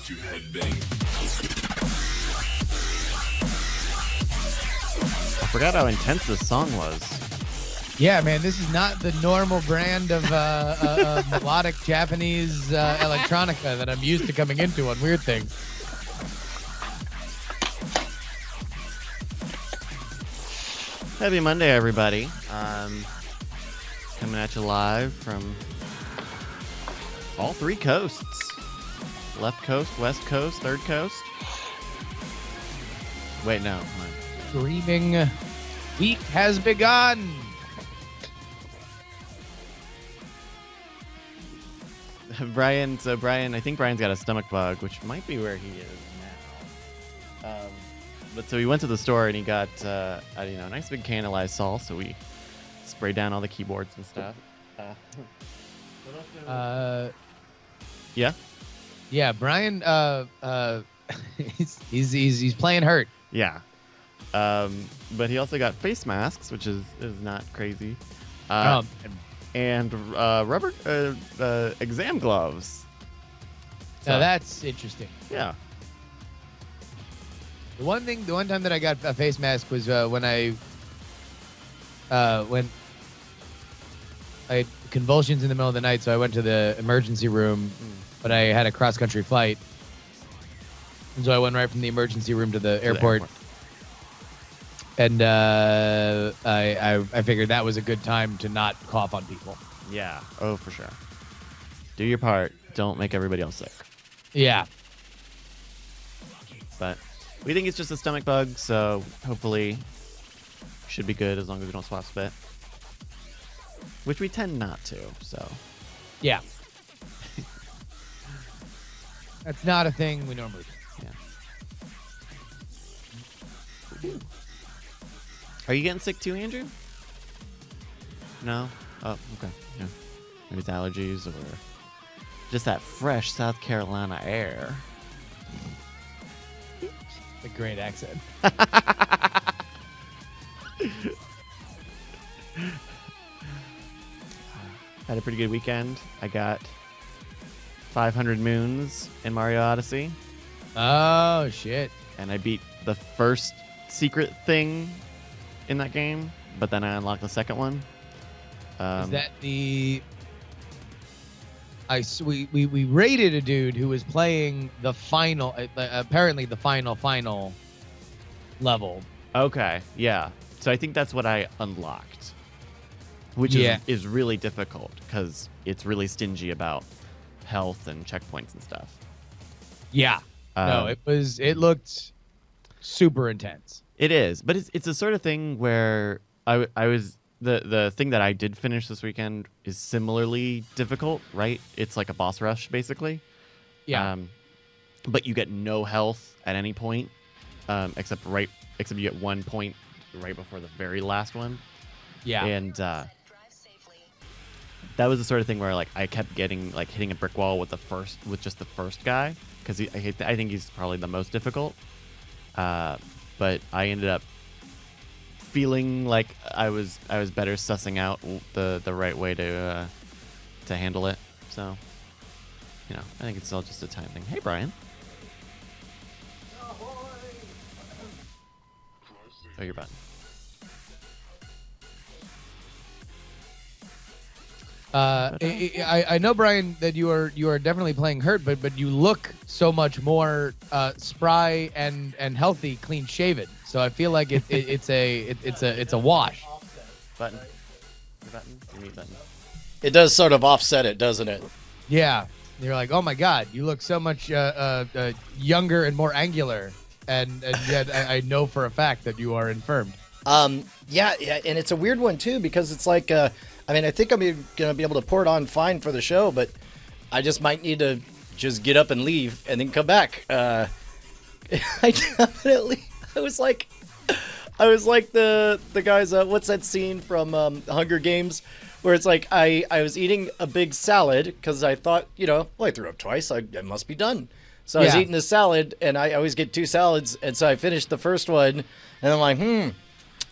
you headbang. I forgot how intense this song was. Yeah, man, this is not the normal brand of melodic Japanese electronica that I'm used to coming into on Weird Things. Happy Monday, everybody. Coming at you live from all three coasts. Left coast, west coast, third coast. Wait, no. Screaming week has begun. Brian, I think Brian's got a stomach bug, which might be where he is now. But so he went to the store and he got, a nice big can of Lysol, so we sprayed down all the keyboards and stuff. Yeah? Yeah, Brian, he's playing hurt. Yeah. But he also got face masks, which is not crazy. And rubber exam gloves. Now that's interesting. Yeah. The one time that I got a face mask was when I had convulsions in the middle of the night, so I went to the emergency room, but I had a cross-country flight. And so I went right from the emergency room to the airport. And I figured that was a good time to not cough on people. Yeah. Oh, for sure. Do your part. Don't make everybody else sick. Yeah. But we think it's just a stomach bug, so hopefully should be good as long as we don't swap spit. Which we tend not to, so. Yeah. That's not a thing we normally do. Yeah. Are you getting sick too, Andrew? No? Oh, okay. Yeah. Maybe it's allergies or just that fresh South Carolina air. A great accent. Had a pretty good weekend. I got 500 moons in Mario Odyssey. Oh, shit. And I beat the first secret thing in that game, but then I unlocked the second one. Is that the... We rated a dude who was playing the final, apparently the final level. Okay, yeah. So I think that's what I unlocked, which is really difficult because it's really stingy about health and checkpoints and stuff. Yeah. No, it looked super intense. It is, but it's the sort of thing where I was the thing that I did finish this weekend is similarly difficult, right? It's like a boss rush basically. Yeah. But you get no health at any point, except you get 1 point right before the very last one. Yeah. And that was the sort of thing where like I kept getting like hitting a brick wall with just the first guy because I think he's probably the most difficult. But I ended up feeling like I was better sussing out the right way to handle it. So, I think it's all just a time thing. Hey, Brian. Oh, your button. I know, Brian, that you are definitely playing hurt, but you look so much more spry and healthy, clean shaven. So I feel like it's a wash. Button. Your button. Your mute button. It does sort of offset it, doesn't it? Yeah. You're like, oh my God, you look so much younger and more angular, and yet I know for a fact that you are infirmed. Yeah, and it's a weird one too because it's like, I think I'm gonna be able to pour it on fine for the show, but I just might need to just get up and leave and then come back. I was like the guys. What's that scene from Hunger Games? Where it's like I was eating a big salad because I thought, I threw up twice. I must be done. So I was eating the salad, and I always get 2 salads. And so I finished the first one, and I'm like,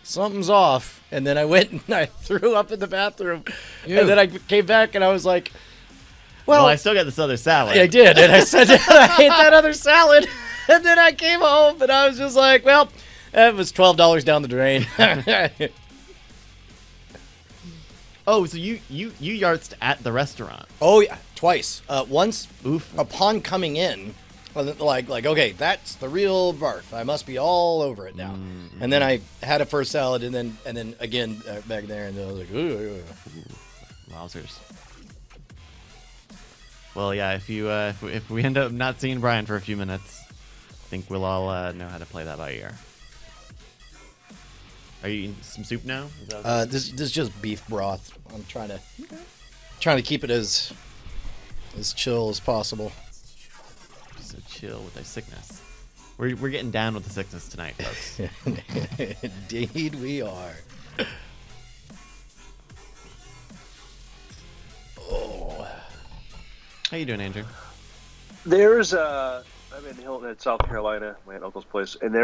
something's off. And then I went and I threw up in the bathroom. Ew. And then I came back, and I was like, Well, I still got this other salad. I did, and I said I ate that other salad, and then I came home, and I was just like, well, it was $12 down the drain. Oh, so you yartzed at the restaurant. Oh yeah, twice. Once, Oof. upon coming in, like okay, that's the real barf. I must be all over it now. Mm-hmm. And then I had a first salad, and then again back there, and I was like, ooh. Wowzers. Well, yeah. If we end up not seeing Brian for a few minutes, I think we'll all know how to play that by ear. Are you eating some soup now? This is just beef broth. I'm trying to keep it as chill as possible. So chill with our sickness. We're getting down with the sickness tonight, folks. Indeed, we are. Oh, How you doing, Andrew? There's I'm in Hilton, South Carolina, my aunt and uncle's place, and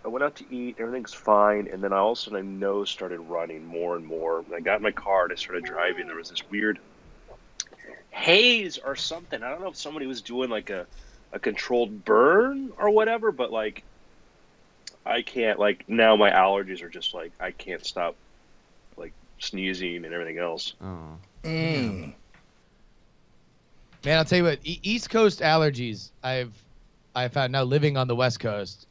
I went out to eat, everything's fine, and then all of a sudden my nose started running more and more. And I got in my car and I started driving. There was this weird haze or something. I don't know if somebody was doing like a controlled burn or whatever, but like I can't, like, now my allergies are just like, I can't stop like sneezing and everything else. Oh. mm. Man, I'll tell you what. East Coast allergies, I found now living on the West Coast.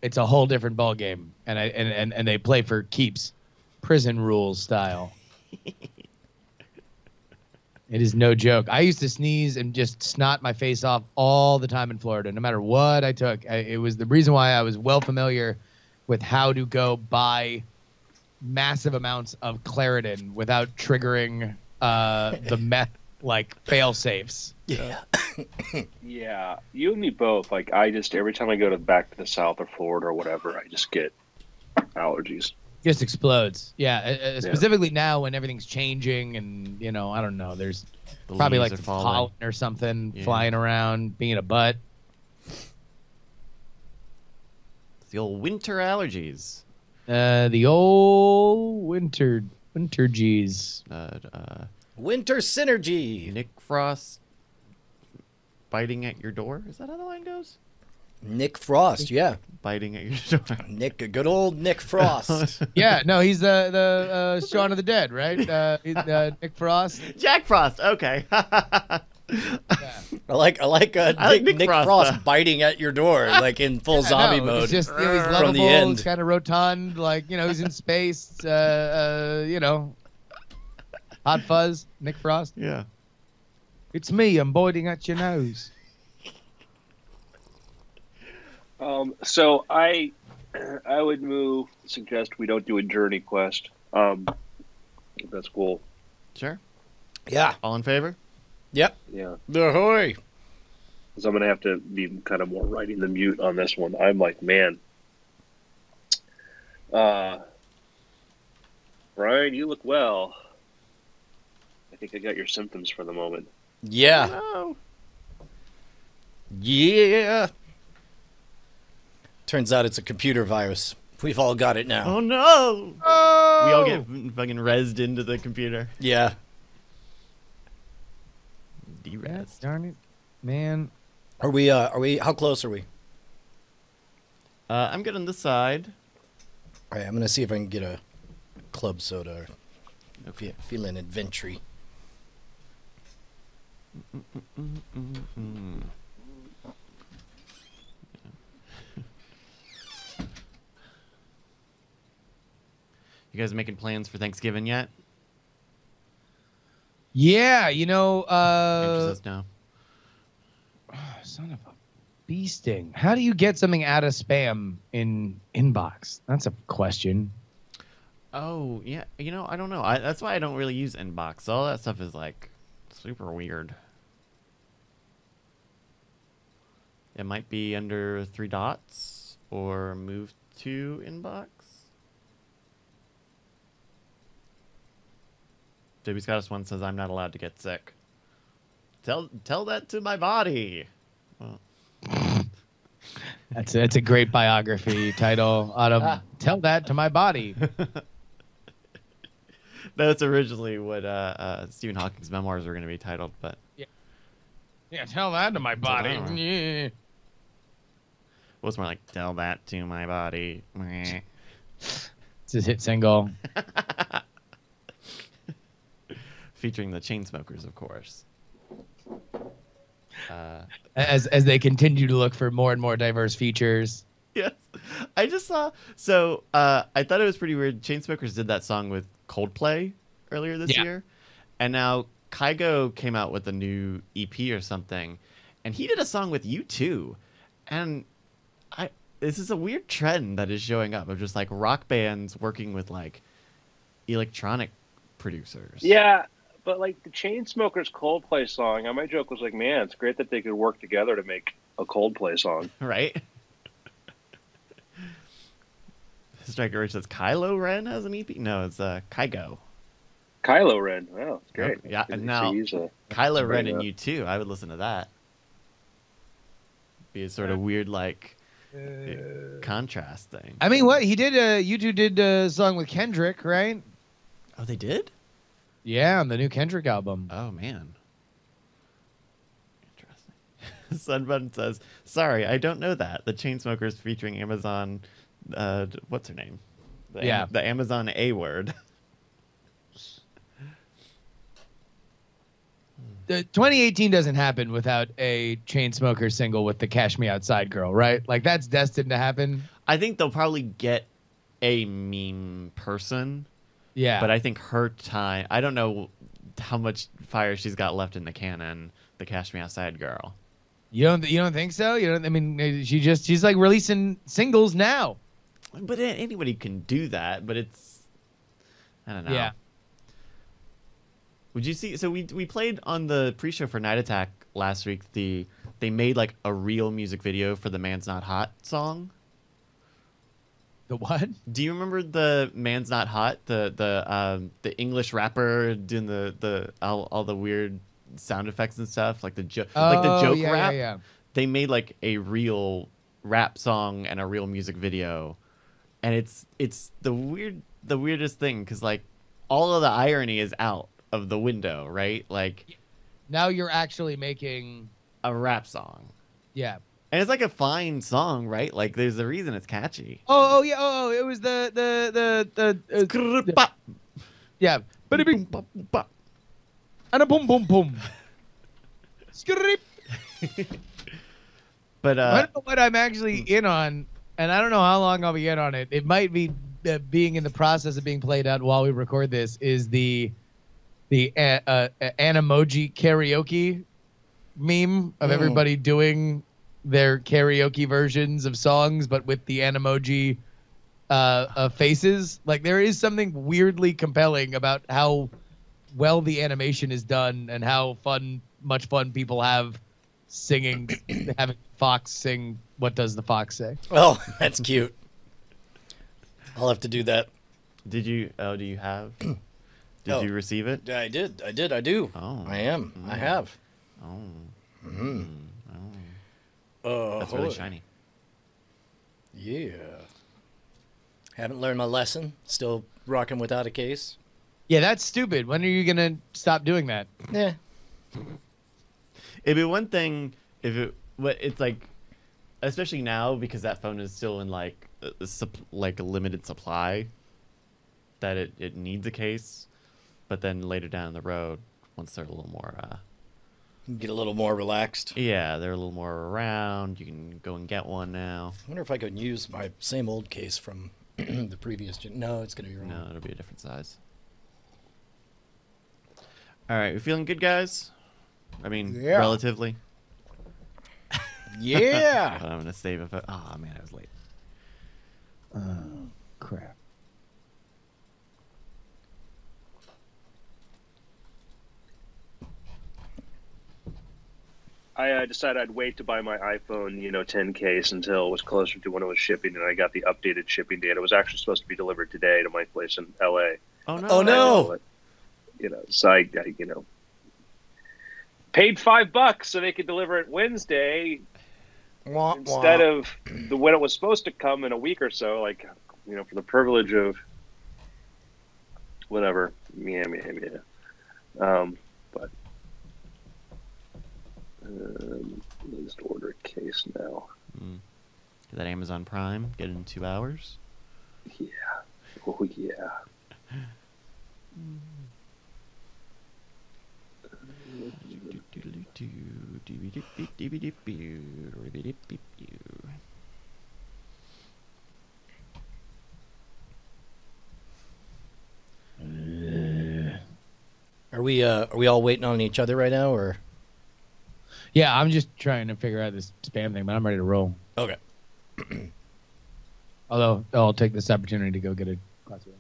It's a whole different ball game, and they play for keeps, prison rules style. It is no joke. I used to sneeze and just snot my face off all the time in Florida, no matter what I took. It was the reason why I was well familiar with how to go buy massive amounts of Claritin without triggering the meth like fail safes. Yeah. Yeah, you and me both. Like, I just, every time I go back to the South or Florida or whatever, I just get allergies. Just explodes. Yeah, specifically now when everything's changing and, I don't know, there's The probably leaves like are some falling. pollen or something Yeah. flying around, being a butt. It's the old winter allergies. The old winter G's. Winter synergy. Nick Frost biting at your door. Is that how the line goes? Nick Frost, yeah. Biting at your door. Good old Nick Frost. Yeah, no, he's the Shaun of the Dead, right? He's, Nick Frost. Jack Frost. Okay. Yeah. I like Nick Nick Frost, Frost biting at your door, like in full zombie no, mode. He's just, he's From lovable, the end. he's kind of rotund, like, he's in space, Hot Fuzz, Nick Frost. Yeah. It's me, I'm biting at your nose. So I would suggest we don't do a journey quest. If that's cool. Sure. Yeah. All in favor? Yep. Yeah. Ahoy. Because I'm going to have to be kind of more riding the mute on this one. I'm like, man. Brian, you look well. I think I got your symptoms for the moment. Yeah. No. Yeah. Turns out it's a computer virus. We've all got it now. Oh no. Oh! We all get fucking rezzed into the computer. Yeah. Derez. Darn it, man. Are we, how close are we? I'm good on this side. All right, I'm going to see if I can get a club soda. Feeling adventure. You guys making plans for Thanksgiving yet? Yeah, Andrew says no. son of a bee sting. How do you get something out of spam in inbox? That's a question. Oh, yeah. I don't know. That's why I don't really use Inbox. All that stuff is, like, super weird. It might be under 3 dots or move to Inbox. JB Scottish one says, I'm not allowed to get sick. Tell that to my body. Well, That's a great biography title. Tell that to my body. That's originally what Stephen Hawking's memoirs were going to be titled, but Yeah, tell that to my body. I don't know. Yeah. it was more like "Tell that to my body." It's his hit single. Featuring the Chainsmokers, of course. As they continue to look for more and more diverse features. Yes, I just saw. So I thought it was pretty weird. Chainsmokers did that song with Coldplay earlier this year, and now Kygo came out with a new EP or something, and he did a song with U2, and this is a weird trend that is showing up of just like rock bands working with like electronic producers. Yeah, but like the Chainsmokers Coldplay song, my joke was like, man, it's great that they could work together to make a Coldplay song. Right? Striker Rich says Kylo Ren has an EP. No, it's Kygo. Kylo Ren. Wow, it's great. Yeah, Good and to now see he's Kylo Ren bring and up. U2. I would listen to that. Be a sort of weird like contrast thing. I mean, what he did? U2 did a song with Kendrick, right? Oh, they did? Yeah, on the new Kendrick album. Oh man. Interesting. Sunbutton says, "Sorry, I don't know that. The Chainsmokers featuring Amazon. What's her name? The Amazon A word." The 2018 doesn't happen without a Chainsmokers single with the "Cash Me Outside" girl, right? Like that's destined to happen. I think they'll probably get a meme person. Yeah, But I think her time. I don't know how much fire she's got left in the cannon. The Cash Me Outside girl. you don't think so? You don't. I mean, she's like releasing singles now. But anybody can do that. But it's, I don't know. Yeah. Would you see? So we played on the pre-show for Night Attack last week. They made like a real music video for the "Man's Not Hot" song. The what? Do you remember the "Man's Not Hot"? The English rapper doing the all the weird sound effects and stuff, like the joke rap. Yeah. They made like a real rap song and a real music video, and it's the weirdest thing because like all of the irony is out of the window, right? Like Now you're actually making. a rap song, Yeah. and it's like a fine song, right? Like there's a reason it's catchy. Oh yeah. Oh, it was the yeah. Bada bing Boom, boom, boom. and a boom boom boom. Skirrip. But I don't know what I'm actually in on, and I don't know how long I'll be in on it. It might be being in the process of being played out while we record this. Is the Animoji karaoke meme of everybody doing their karaoke versions of songs, but with the Animoji faces. Like there is something weirdly compelling about how well the animation is done and how much fun people have singing, having Fox sing "What Does the Fox Say?" Oh, that's cute. I'll have to do that. did you? Oh, do you have? Did Oh. you receive it? I did. I do. Oh. I am. I have. Oh, Oh, that's really shiny. Yeah. Haven't learned my lesson. Still rocking without a case. Yeah, that's stupid. When are you gonna stop doing that? Yeah. It'd be one thing if it's like, especially now because that phone is still in like a limited supply, that it needs a case, but then later down the road, once they're a little more, Get a little more relaxed. yeah, they're a little more around. You can go and get one now. I wonder if I could use my same old case from the previous No, it's going to be wrong. No, it'll be a different size. All right, we feeling good, guys? I mean, Yeah. relatively. Yeah. But I'm gonna save it. Oh man, I was late. Crap. I decided I'd wait to buy my iPhone, 10 case until it was closer to when it was shipping, and I got the updated shipping date. It was actually supposed to be delivered today to my place in LA. Oh no! Oh, no. So I paid $5 so they could deliver it Wednesday Wah, instead wah. of when it was supposed to come in a week or so. For the privilege of whatever. Yeah. But let's order a case now. Get that Amazon Prime. Get it in 2 hours. Yeah. Oh yeah. Are we all waiting on each other right now, or? Yeah, I'm just trying to figure out this spam thing, but I'm ready to roll. Okay. Although I'll take this opportunity to go get a glass of wine.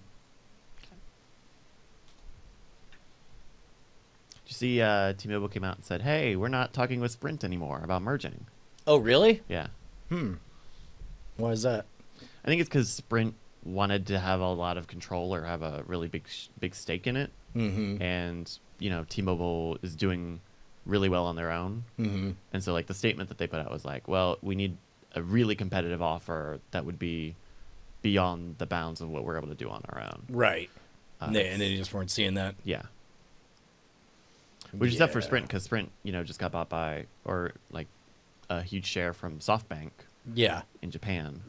Did you see T-Mobile came out and said, "Hey, we're not talking with Sprint anymore about merging." Oh, really? Yeah. Why is that? I think it's because Sprint wanted to have a lot of control or have a really big stake in it. Mm-hmm. And T-Mobile is doing really well on their own. Mm-hmm. And so like the statement that they put out was like, well, we need a really competitive offer that would be beyond the bounds of what we're able to do on our own. Right. And they just weren't seeing that. Yeah. Which is tough for Sprint because Sprint, just got bought by, or like a huge share from SoftBank. Yeah. In Japan.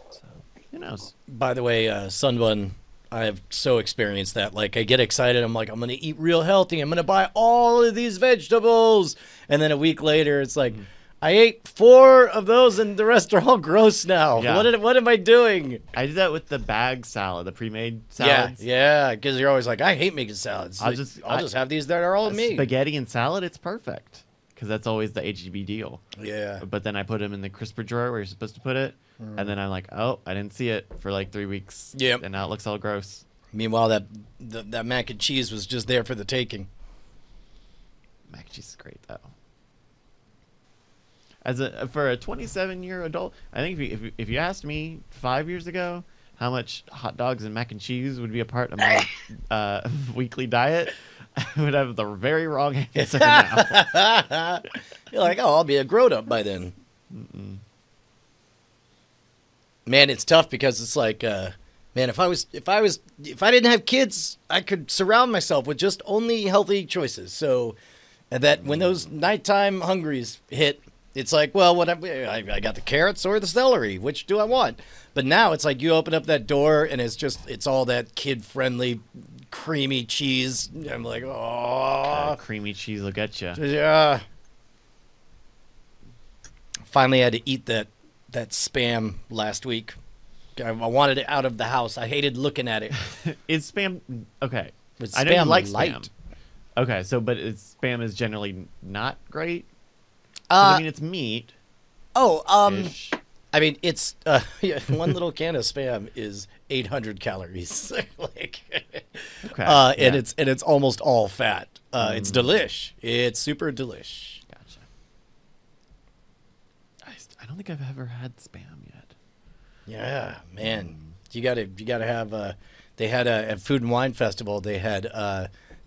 So who knows? By the way, Sunbun, I have so experienced that. Like, I get excited. I'm like, I'm going to eat real healthy. I'm going to buy all of these vegetables. And then a week later, it's like, I ate 4 of those and the rest are all gross now. Yeah. What am I doing? I did that with the bag salad, the pre-made salads. Yeah, because you're always like, I hate making salads. I'll just have these that are all me. Spaghetti and salad, it's perfect. Because that's always the HEB deal. Yeah. But then I put them in the crisper drawer where you're supposed to put it. And then I'm like, oh, I didn't see it for like 3 weeks. Yep. And now it looks all gross. Meanwhile, that mac and cheese was just there for the taking. Mac and cheese is great, though. For a 27-year adult, I think if you asked me 5 years ago how much hot dogs and mac and cheese would be a part of my weekly diet, I would have the very wrong answer now. You're like, oh, I'll be a grown-up by then. Man, it's tough because it's like, man, if I didn't have kids, I could surround myself with just only healthy choices. So that when those nighttime hungries hit, it's like, well, what I got the carrots or the celery. Which do I want? But now it's like you open up that door and it's all that kid-friendly, creamy cheese. I'm like, oh, creamy cheese will get you. Yeah. Finally had to eat that Spam last week. I wanted it out of the house. I hated looking at it. Is Spam okay? It's I know you Spam like light. Spam. Okay, so but Spam is generally not great. I mean, it's meat. Oh, I mean, it's one little can of Spam is 800 calories. Like, okay, and it's almost all fat. It's delish. It's super delish. Gotcha. I don't think I've ever had Spam yet. Yeah, man, you gotta have. They had at Food and Wine Festival. They had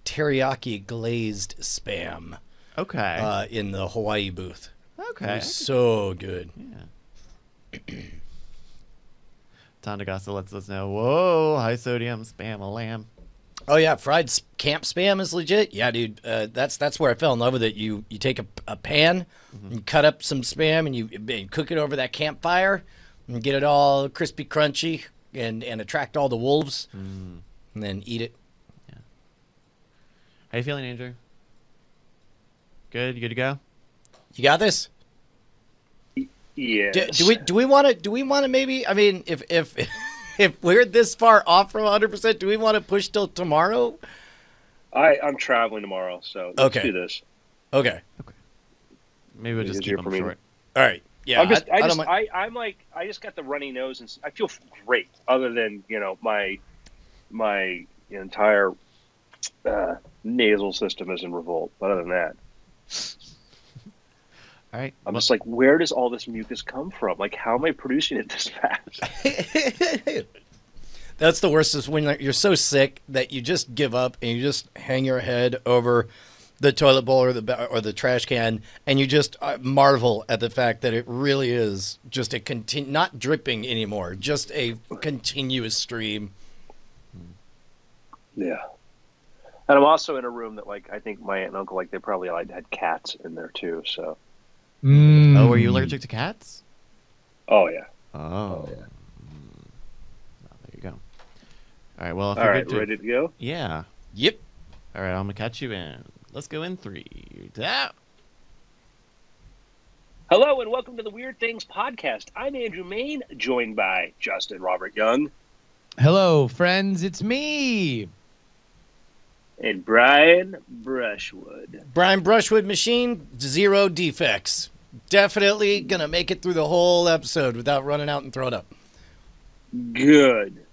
teriyaki glazed Spam. Okay. In the Hawaii booth. Okay. It was so good. Yeah. Tandagasa lets us know. Whoa, high sodium Spam a lamb. Oh yeah, fried camp Spam is legit. Yeah, dude, that's where I fell in love with it. You take a pan, you cut up some Spam, and you cook it over that campfire, and get it all crispy, crunchy, and attract all the wolves, and then eat it. Yeah. How you feeling, Andrew? Good. You good to go? You got this? Yeah. Do we want to maybe? I mean, if if we're this far off from 100%, do we want to push till tomorrow? I'm traveling tomorrow, so let's do this. Okay. Maybe we'll just keep them short. All right. Yeah. I just got the runny nose and I feel great. Other than my entire nasal system is in revolt. But other than that, all right. I'm just like, where does all this mucus come from? Like, how am I producing it this fast? That's the worst, is when you're so sick that you just give up and you just hang your head over the toilet bowl or the trash can, and you just marvel at the fact that it really is just a not dripping anymore, just a continuous stream. Yeah. And I'm also in a room that, like, I think my aunt and uncle, like, they probably had cats in there too. So. Oh, are you allergic to cats? Oh yeah. Oh. Yeah. There you go. All right. Well, if All you're right, good to, ready to go? Yeah. Yep. All right. I'm gonna catch you in. Let's go in 3, 2. Hello and welcome to the Weird Things podcast. I'm Andrew Main, joined by Justin Robert Young. Hello, friends. It's me. And Brian Brushwood. Brian Brushwood machine, 0 defects. Definitely gonna make it through the whole episode without running out and throwing up. Good.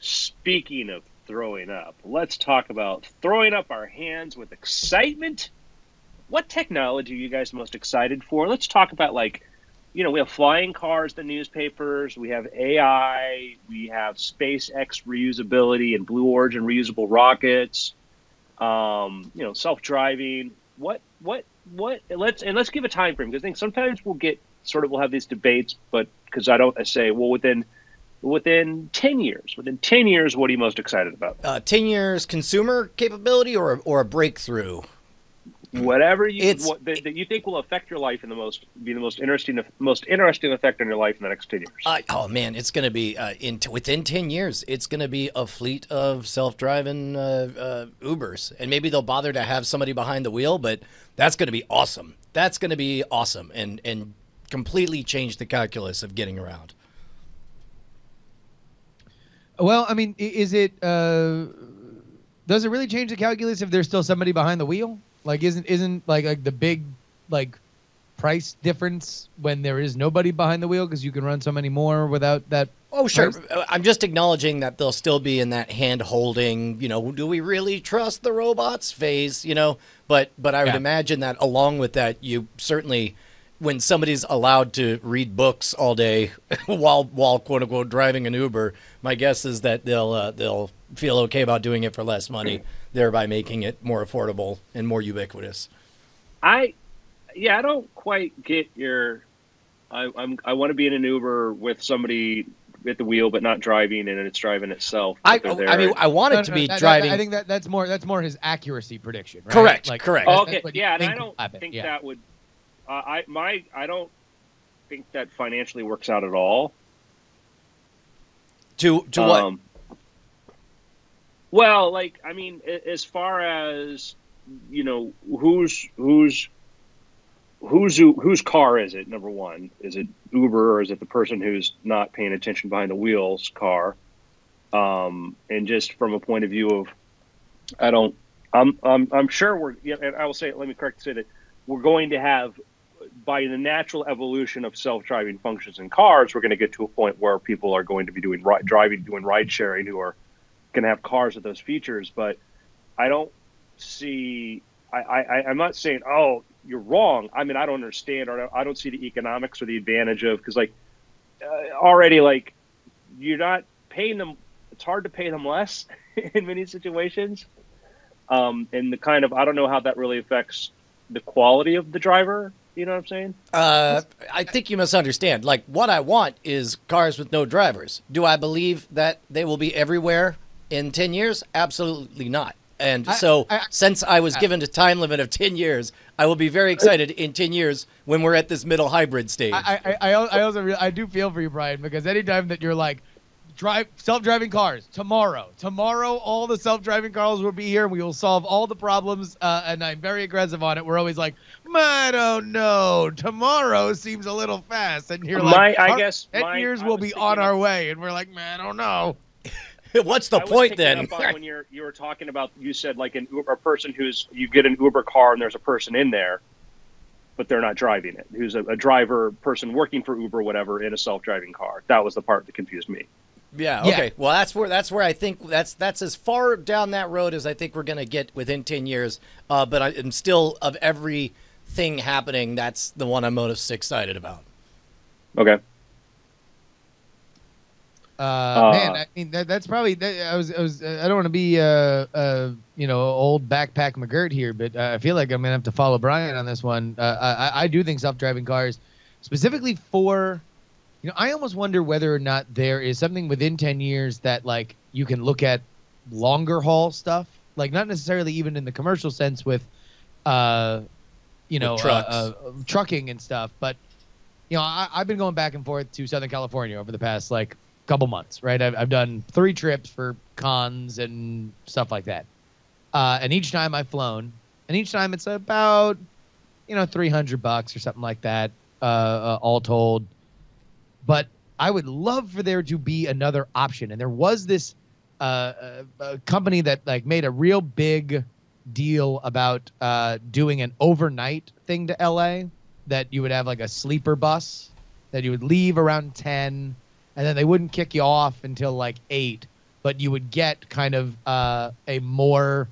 Speaking of throwing up, let's talk about throwing up our hands with excitement. What technology are you guys most excited for? Let's talk about, like, we have flying cars, the newspapers, we have AI, we have SpaceX reusability and Blue Origin reusable rockets, self-driving. Let's give a time frame, because I think sometimes we'll have these debates, but because I say, well, within 10 years, what are you most excited about? 10 years consumer capability or a breakthrough? Whatever that you think will affect your life and be the most interesting effect on your life in the next 10 years. Oh man, it's going to be within 10 years. It's going to be a fleet of self-driving Ubers, and maybe they'll bother to have somebody behind the wheel, but that's going to be awesome. That's going to be awesome and completely change the calculus of getting around. Well, I mean, does it really change the calculus if there's still somebody behind the wheel? Like, isn't like the big, like, price difference when there is nobody behind the wheel, because you can run so many more without that? Oh, sure. price? I'm just acknowledging that they'll still be in that hand-holding, do we really trust the robots phase, But I would imagine that along with that, you certainly, when somebody's allowed to read books all day while quote unquote driving an Uber, my guess is that they'll feel okay about doing it for less money, thereby making it more affordable and more ubiquitous. I don't quite get your. I want to be in an Uber with somebody at the wheel, but not driving, and it's driving itself. I want it to be driving. I think that's more his accuracy prediction. Right? Correct. Correct. Okay. Yeah, and I don't think that would. I don't think that financially works out at all. To what? Well, like, I mean, as far as, whose car is it? Number one, is it Uber, or is it the person who's not paying attention behind the wheel's car? And just from a point of view of, I'm sure and I will say, let me say that we're going to have, by the natural evolution of self-driving functions in cars, we're going to get to a point where people are going to be doing ride sharing, who are going to have cars with those features. But I don't see. I'm not saying, oh, you're wrong. I mean, I don't understand, or I don't see the economics or the advantage of, because already, like, you're not paying them. It's hard to pay them less in many situations. And the kind of, I don't know how that really affects the quality of the driver. You know what I'm saying? I think you misunderstand. Like, what I want is cars with no drivers. Do I believe that they will be everywhere in 10 years? Absolutely not. And since I was given a time limit of 10 years, I will be very excited in 10 years when we're at this middle hybrid stage. I do feel for you, Brian, because anytime that you're like, self-driving cars tomorrow all the self-driving cars will be here and we will solve all the problems, and I'm very aggressive on it. We're always like, I don't know, tomorrow seems a little fast, and you're like, 10 years we'll be on our way, and we're like, I don't know. What's the point then? When you were talking about, you said, like, a person you get an Uber car and there's a person in there, but they're not driving it, who's a driver, person working for Uber, whatever, in a self-driving car. That was the part that confused me. Yeah. Okay. Yeah. Well, that's where I think that's as far down that road as I think we're going to get within 10 years. But I'm still, of everything happening, that's the one I'm most excited about. Okay. Man, I mean that's probably. I don't want to be old backpack McGirt here, but I feel like I'm gonna have to follow Brian on this one. I do think self-driving cars, specifically for, I almost wonder whether or not there is something within 10 years that like you can look at longer haul stuff, like not necessarily even in the commercial sense with, trucking and stuff, but I've been going back and forth to Southern California over the past like couple months, right? I've done 3 trips for cons and stuff like that. And each time I've flown, and each time it's about, $300 or something like that, all told. But I would love for there to be another option. And there was this company that like made a real big deal about doing an overnight thing to LA, that you would have like a sleeper bus that you would leave around 10, and then they wouldn't kick you off until like 8, but you would get kind of a more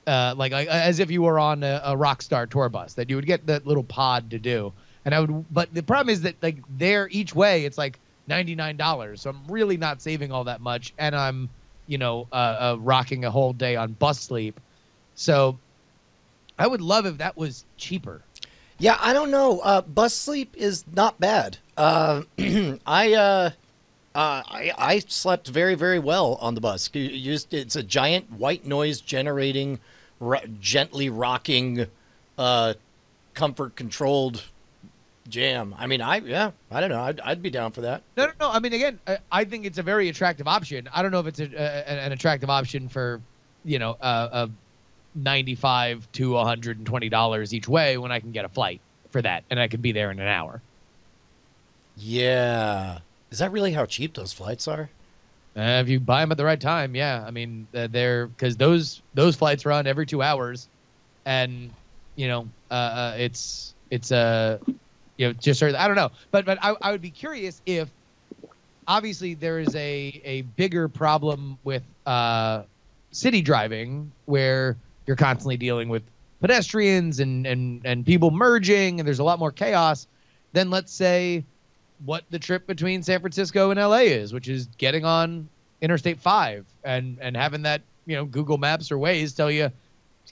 like as if you were on a Rockstar tour bus, that you would get that little pod to do. And but the problem is that like there each way it's like $99, so I'm really not saving all that much, and I'm rocking a whole day on bus sleep. So I would love if that was cheaper. Yeah, I don't know. Bus sleep is not bad. I slept very, very well on the bus. It's a giant white noise generating, gently rocking, comfort controlled jam. I mean, I don't know. I'd be down for that. No. I mean, again, I think it's a very attractive option. I don't know if it's an attractive option for, $95 to $120 each way when I can get a flight for that, and I could be there in an hour. Yeah. Is that really how cheap those flights are? If you buy them at the right time, yeah. I mean, they're because those flights run every 2 hours, and it's just sort of, I don't know, but I would be curious if obviously there is a bigger problem with city driving where you're constantly dealing with pedestrians and people merging, and there's a lot more chaos than, let's say, what the trip between San Francisco and LA is, which is getting on Interstate 5 and having that, Google Maps or Waze tell you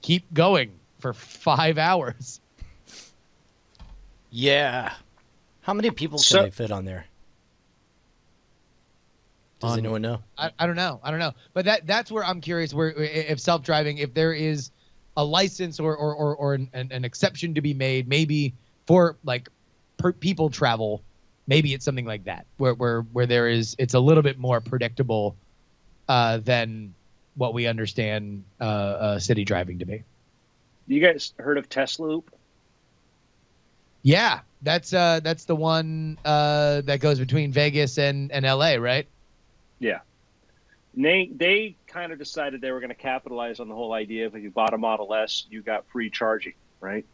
keep going for 5 hours. Yeah. How many people can they fit on there? Does anyone know? I don't know. But that's where I'm curious, where if self-driving, if there is a license or an exception to be made, maybe for like people travel, maybe it's something like that, where it's a little bit more predictable than what we understand city driving to be. You guys heard of Tesla Loop? Yeah, that's the one that goes between Vegas and LA, right? Yeah. They kind of decided they were going to capitalize on the whole idea of if you bought a Model S, you got free charging, right?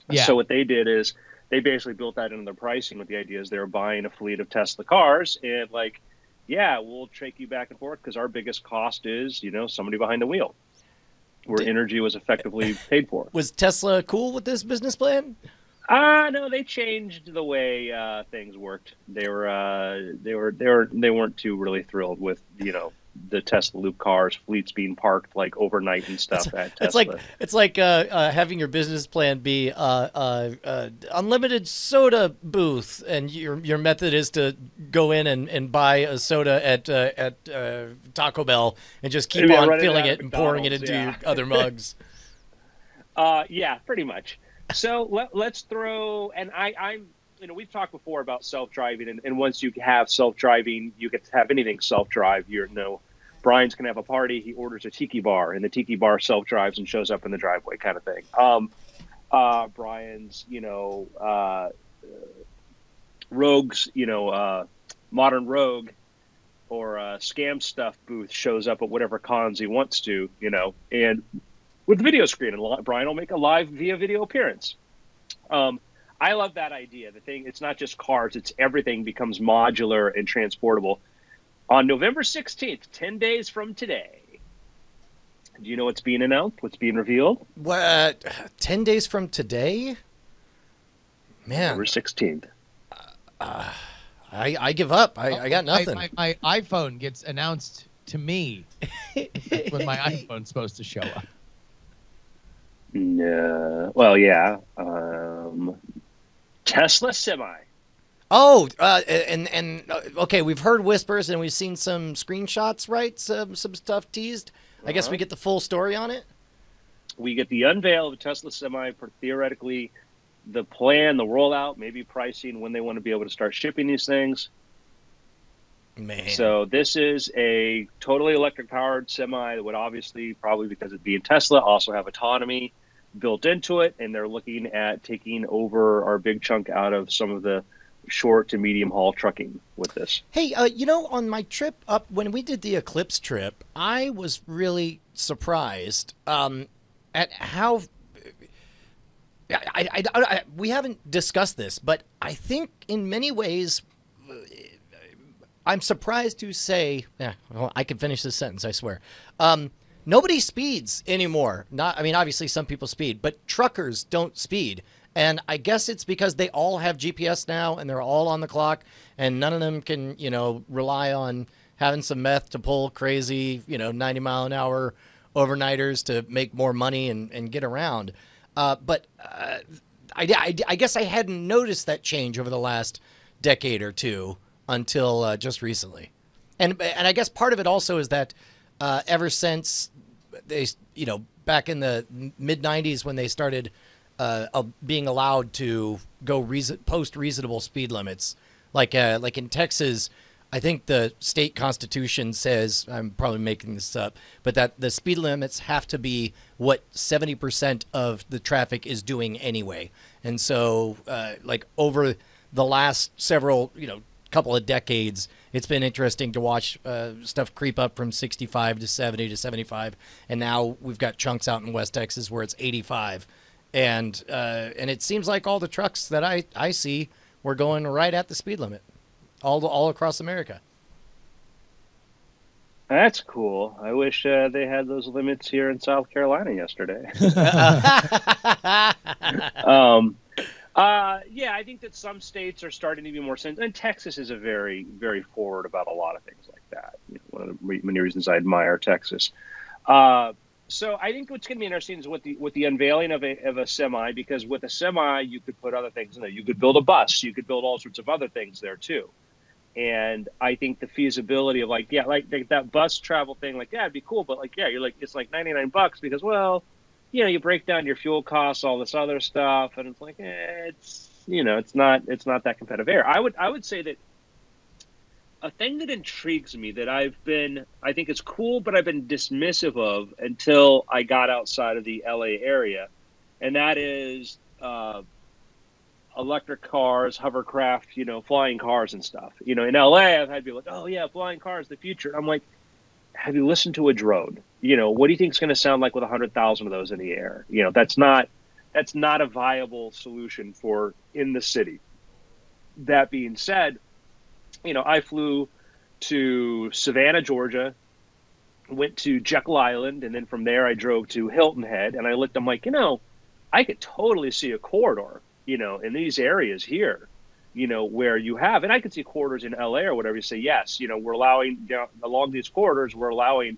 Yeah. So what they did is they basically built that into their pricing with the idea is they were buying a fleet of Tesla cars and like, yeah, we'll take you back and forth because our biggest cost is, somebody behind the wheel, where energy was effectively paid for. Was Tesla cool with this business plan? No, they changed the way things worked. They weren't too really thrilled with the Tesla Loop cars, fleets being parked like overnight and stuff at Tesla. It's like having your business plan be unlimited soda booth, and your method is to go in and buy a soda at Taco Bell and just keep on filling it and pouring it into your other mugs. Yeah, pretty much. So let's throw, and I'm, we've talked before about self-driving, and once you have self-driving, you get to have anything self-drive. Brian's going to have a party. He orders a tiki bar, and the tiki bar self-drives and shows up in the driveway kind of thing. Brian's, Rogue's, Modern Rogue or Scam Stuff booth shows up at whatever cons he wants to, and with the video screen, and Brian will make a live via video appearance. I love that idea. The thing, it's not just cars, it's everything becomes modular and transportable. On November 16th, 10 days from today, do you know what's being announced? What's being revealed? What? 10 days from today? Man. November 16th. I give up. I got nothing. My iPhone gets announced to me when my iPhone's supposed to show up. No. Well, yeah. Tesla Semi. Oh, okay, we've heard whispers and we've seen some screenshots, right? Some stuff teased. I guess we get the full story on it. We get the unveil of a Tesla Semi, theoretically, the plan, the rollout, maybe pricing, when they want to be able to start shipping these things. Man. So this is a totally electric-powered Semi that would obviously, probably because it being Tesla, also have autonomy built into it, and they're looking at taking over our big chunk out of some of the short to medium haul trucking with this. Hey, on my trip up, when we did the Eclipse trip, I was really surprised at how we haven't discussed this, but I think in many ways I'm surprised to say, well, I can finish this sentence, I swear. Nobody speeds anymore. Obviously some people speed, but truckers don't speed. And I guess it's because they all have GPS now and they're all on the clock, and none of them can, rely on having some meth to pull crazy, 90-mile-an-hour overnighters to make more money and get around. But I guess I hadn't noticed that change over the last decade or two until just recently. And I guess part of it also is that ever since they, back in the mid-'90s when they started being allowed to go post reasonable speed limits, like in Texas, I think the state constitution says, I'm probably making this up, but that the speed limits have to be what 70% of the traffic is doing anyway. And so, over the last several, couple of decades, it's been interesting to watch stuff creep up from 65 to 70 to 75, and now we've got chunks out in West Texas where it's 85. And it seems like all the trucks that I see were going right at the speed limit, all across America. That's cool. I wish they had those limits here in South Carolina yesterday. Yeah, I think that some states are starting to be more sensitive, and Texas is a very, very forward about a lot of things like that. One of the many reasons I admire Texas. So I think what's going to be interesting is with the unveiling of a Semi, because with a Semi you could put other things in there. You could build a bus. You could build all sorts of other things there too. And I think the feasibility of that bus travel thing, it'd be cool, but it's like $99 because, well, you break down your fuel costs, all this other stuff, and it's it's not that competitive. I would say that a thing that intrigues me that I think it's cool, but I've been dismissive of until I got outside of the LA area, and that is electric cars, hovercraft, flying cars and stuff. In LA, I've had people like, oh yeah, flying cars, the future. I'm like, have you listened to a drone? What do you think it's going to sound like with 100,000 of those in the air? That's not a viable solution for in the city. That being said, I flew to Savannah, Georgia, went to Jekyll Island, and then from there I drove to Hilton Head, and I looked, I'm like, I could totally see a corridor, in these areas here, where you have, and I could see corridors in LA or whatever. You say, yes, we're allowing along these corridors, we're allowing,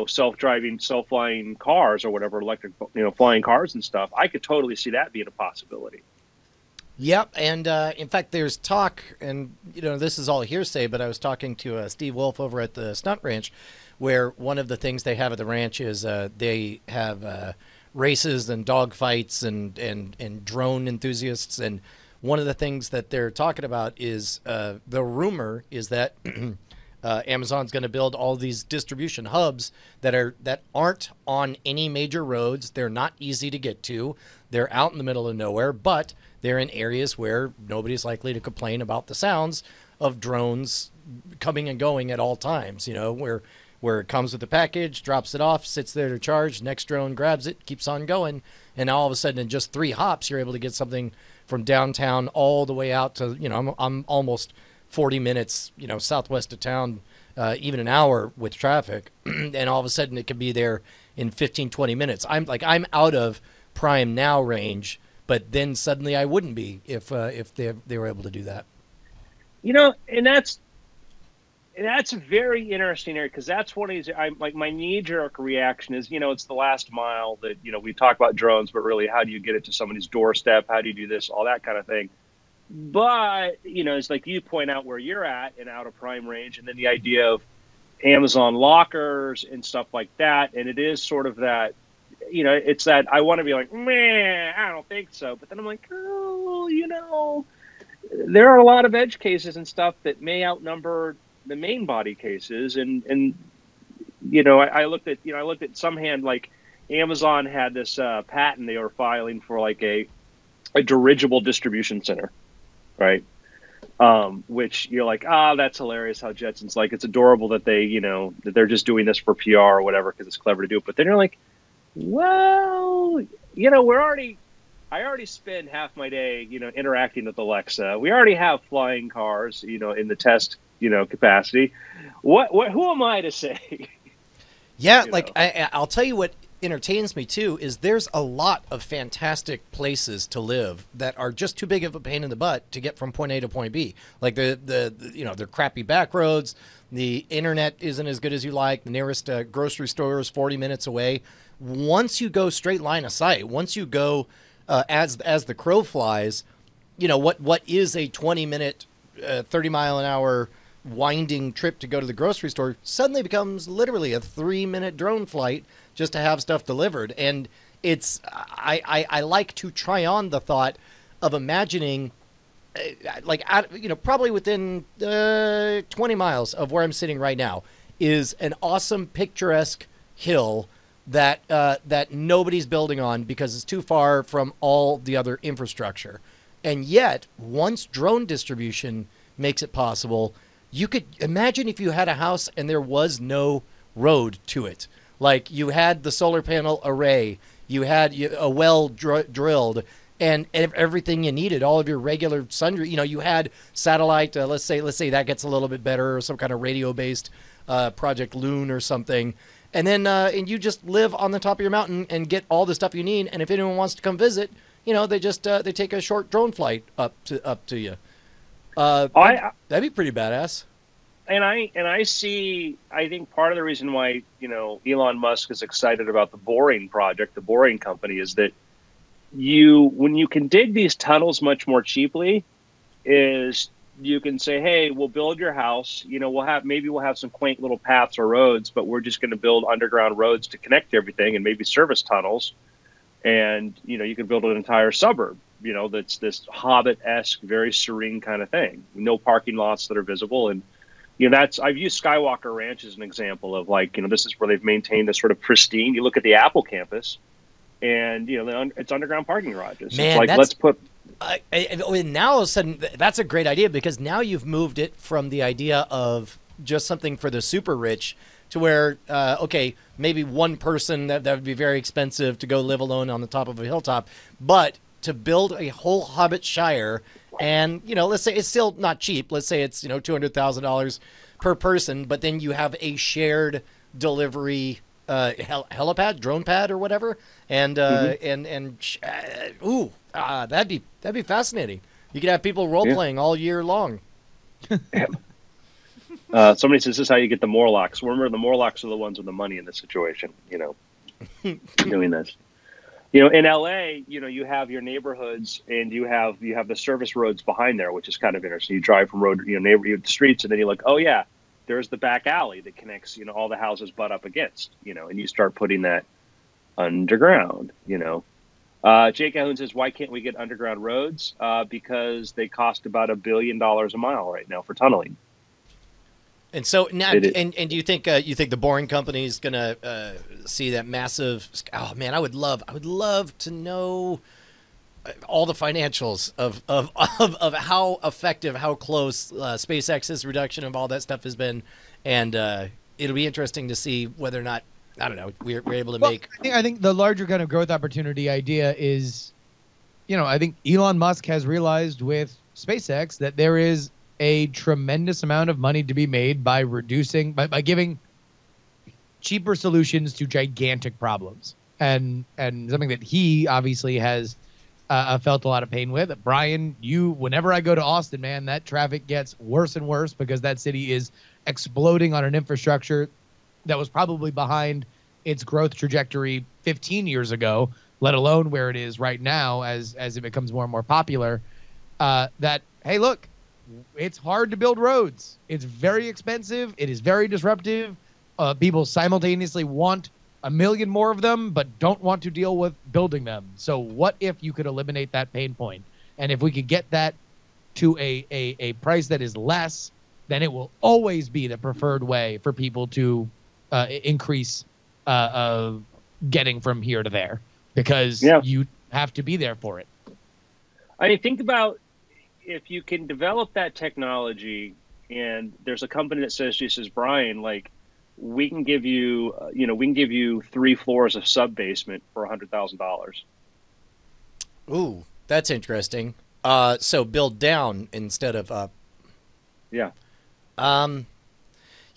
self-driving, self-flying cars or whatever, electric, flying cars and stuff. I could totally see that being a possibility. Yep, and in fact, there's talk, and this is all hearsay, but I was talking to Steve Wolf over at the Stunt Ranch, where one of the things they have at the ranch is they have races and dog fights and drone enthusiasts, and one of the things that they're talking about is the rumor is that Amazon's going to build all these distribution hubs that aren't on any major roads. They're not easy to get to. They're out in the middle of nowhere, but they're in areas where nobody's likely to complain about the sounds of drones coming and going at all times, where it comes with the package, drops it off, sits there to charge, next drone grabs it, keeps on going, and now all of a sudden in just 3 hops, you're able to get something from downtown all the way out to, I'm almost 40 minutes, southwest of town, even an hour with traffic, and all of a sudden it could be there in 15, 20 minutes. I'm out of prime now range, but then suddenly I wouldn't be if they were able to do that. And that's a very interesting area, because that's one of these. I'm like, my knee-jerk reaction is, it's the last mile that we talk about drones, but really, how do you get it to somebody's doorstep? How do you do this? All that kind of thing. But it's like you point out where you're at and out of prime range, and then the idea of Amazon lockers and stuff like that, and it is sort of that. It's that I want to be like, man, I don't think so, but then I'm like, oh, there are a lot of edge cases and stuff that may outnumber the main body cases, and I looked at some hand, like Amazon had this patent they were filing for like a dirigible distribution center, right? Which you're like, that's hilarious how Jetson's like, it's adorable that they that they're just doing this for PR or whatever because it's clever to do it, but then you're like, well, I already spend half my day interacting with Alexa. We already have flying cars in the test capacity. Who am I to say? Yeah, I'll tell you what entertains me too is there's a lot of fantastic places to live that are just too big of a pain in the butt to get from point A to point B. Like they're crappy back roads, the internet isn't as good as you like, the nearest grocery store is 40 minutes away. Once you go straight line of sight, once you go as the crow flies, what is a 20-minute 30-mile-an-hour winding trip to go to the grocery store suddenly becomes literally a 3-minute drone flight just to have stuff delivered. And it's I like to try on the thought of imagining probably within 20 miles of where I'm sitting right now is an awesome picturesque hill that nobody's building on because it's too far from all the other infrastructure. And yet, once drone distribution makes it possible, you could imagine if you had a house and there was no road to it. Like you had the solar panel array, you had a well drilled, and everything you needed, all of your regular sundry. You had satellite. Let's say that gets a little bit better, or some kind of radio-based Project Loon or something. And then and you just live on the top of your mountain and get all the stuff you need. And if anyone wants to come visit, they just they take a short drone flight up to you. That'd be pretty badass. And I see. I think part of the reason why Elon Musk is excited about the Boring project, the Boring Company, is that when you can dig these tunnels much more cheaply, is you can say, hey, we'll build your house. We'll have some quaint little paths or roads, but we're just going to build underground roads to connect everything and maybe service tunnels. And, you can build an entire suburb, that's this Hobbit-esque, very serene kind of thing. No parking lots that are visible. And, I've used Skywalker Ranch as an example of this is where they've maintained this sort of pristine. You look at the Apple campus and, it's underground parking garages. Man, it's like, let's put... now all of a sudden, that's a great idea because now you've moved it from the idea of just something for the super rich to where, maybe one person that would be very expensive to go live alone on the top of a hilltop, but to build a whole Hobbit Shire, and let's say it's still not cheap. Let's say it's $200,000 per person, but then you have a shared delivery helipad, drone pad, or whatever, and that'd be fascinating. You could have people role playing all year long. Somebody says this is how you get the Morlocks. Remember, the Morlocks are the ones with the money in this situation. Doing this. In LA, you have your neighborhoods and you have the service roads behind there, which is kind of interesting. You drive from neighborhood streets, and then you look, oh yeah, there's the back alley that connects, all the houses butt up against, and you start putting that underground, Jake Calhoun says, why can't we get underground roads? Because they cost about $1 billion a mile right now for tunneling. And so now, and do you think the Boring Company is going to see that massive? Oh man, I would love to know all the financials of how effective, how close SpaceX's reduction of all that stuff has been, and it'll be interesting to see whether or not, I don't know, we're able to make. I think the larger kind of growth opportunity idea is, I think Elon Musk has realized with SpaceX that there is a tremendous amount of money to be made by giving cheaper solutions to gigantic problems, and something that he obviously has felt a lot of pain with. Brian, whenever I go to Austin, man, that traffic gets worse and worse because that city is exploding on an infrastructure that was probably behind its growth trajectory 15 years ago, let alone where it is right now as it becomes more and more popular. That, hey, look, it's hard to build roads. It's very expensive. It is very disruptive. People simultaneously want a million more of them, but don't want to deal with building them. So what if you could eliminate that pain point? And if we could get that to a price that is less, then it will always be the preferred way for people to increase getting from here to there, because you have to be there for it. I mean, think about if you can develop that technology, and there's a company that says, Brian, like, we can give you, we can give you 3 floors of sub basement for $100,000. Ooh, that's interesting. So build down instead of up. Yeah.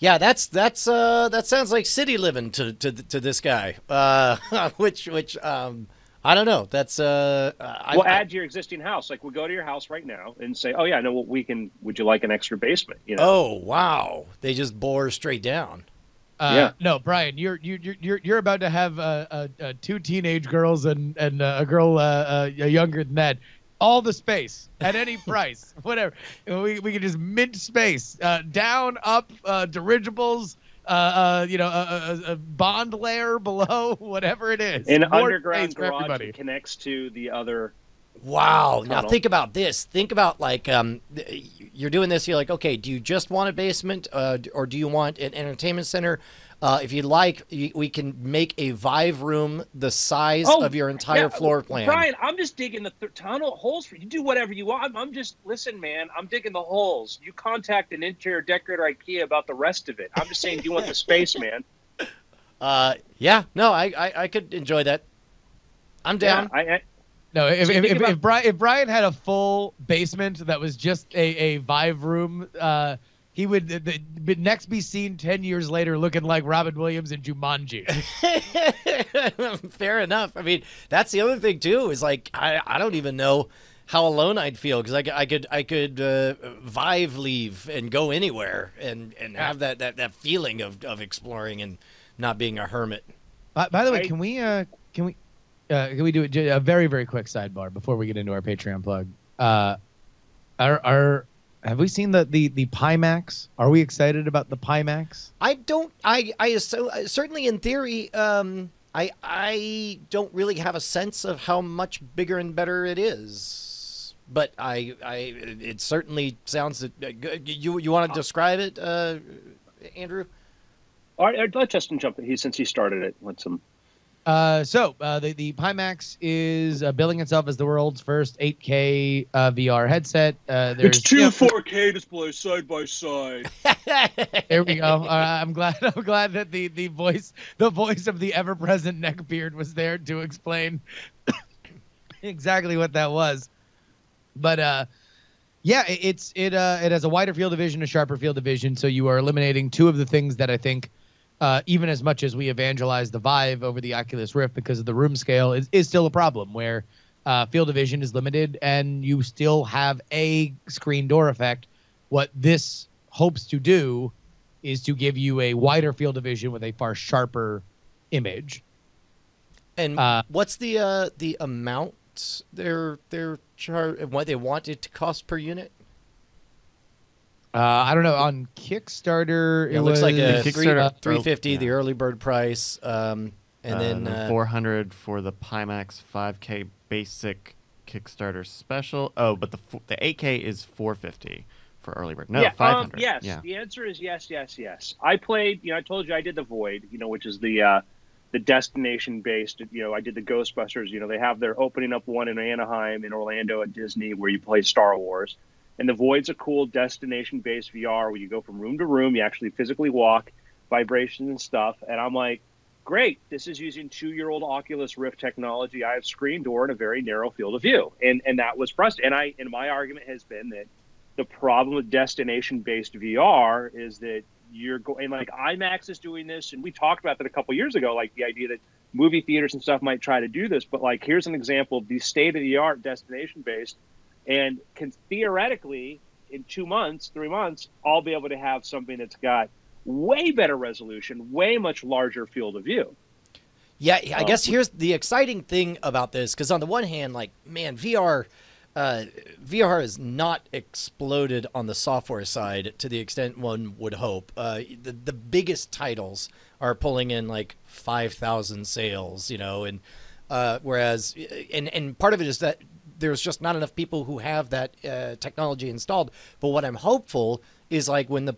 Yeah, that sounds like city living to this guy. Which I don't know. That's add to your existing house. Like, we'll go to your house right now and say, oh yeah, no, would you like an extra basement? You know? Oh wow, they just bore straight down. No, Brian, you're about to have 2 teenage girls and a girl younger than that. All the space at any price, whatever. We can just mint space, down, up, dirigibles, a bond layer below, whatever it is. An underground garage that connects to the other. Wow. Tunnel. Now think about this. Think about, like, you're doing this. You're like, okay, do you just want a basement, or do you want an entertainment center? If you'd like, we can make a Vive room the size of your entire floor plan. Brian, I'm just digging the tunnel holes for you. Do whatever you want. I'm just, listen, man, I'm digging the holes. You contact an interior decorator IKEA about the rest of it. I'm just saying, do you want the space, man? Yeah. No, I could enjoy that. I'm down. Yeah, No, if Brian had a full basement that was just a Vive room, he would next be seen 10 years later looking like Robin Williams in Jumanji. Fair enough. I mean, that's the other thing too. Is like I don't even know how alone I'd feel, because I could Vive leave and go anywhere and have that feeling of exploring and not being a hermit. By the way, can we do a very, very quick sidebar before we get into our Patreon plug? Have we seen the Pimax? Are we excited about the Pimax? I don't. Certainly in theory, I don't really have a sense of how much bigger and better it is. But it certainly sounds good. You want to describe it, Andrew? All right, let Justin jump in. Since he started it, let's him. The Pimax is billing itself as the world's first 8K VR headset. It's 4K displays side by side. There we go. I'm glad that the voice of the ever-present neckbeard was there to explain exactly what that was. But it has a wider field of vision, a sharper field of vision. So you are eliminating 2 of the things that I think. Even as much as we evangelize the Vive over the Oculus Rift because of the room scale, is still a problem where field of vision is limited and you still have a screen door effect. What this hopes to do is to give you a wider field of vision with a far sharper image. And what's the amount what they want it to cost per unit? I don't know. On Kickstarter, it looks like a Kickstarter $350, the early bird price, and then $400 for the Pimax 5K basic Kickstarter special. Oh, but the 8K is $450 for early bird. No, $500. Yes, yeah. The answer is yes. I played. I told you I did the Void. Which is the destination based. I did the Ghostbusters. They have their opening up one in Anaheim, in Orlando at Disney, where you play Star Wars. And the Void's a cool destination-based VR where you go from room to room. You actually physically walk, vibrations and stuff. And I'm like, great. This is using 2-year-old Oculus Rift technology. I have screen door and a very narrow field of view. And that was frustrating. And my argument has been that the problem with destination-based VR is that you're going, like IMAX is doing this. And we talked about that a couple years ago, like the idea that movie theaters and stuff might try to do this, but like here's an example of the state of the art destination based, and can theoretically in 2 months, 3 months, I'll be able to have something that's got way better resolution, way much larger field of view. Yeah, I guess here's the exciting thing about this, because on the one hand, like, man, VR has not exploded on the software side to the extent one would hope. The biggest titles are pulling in like 5,000 sales, and whereas and part of it is that there's just not enough people who have that technology installed. But what I'm hopeful is like when the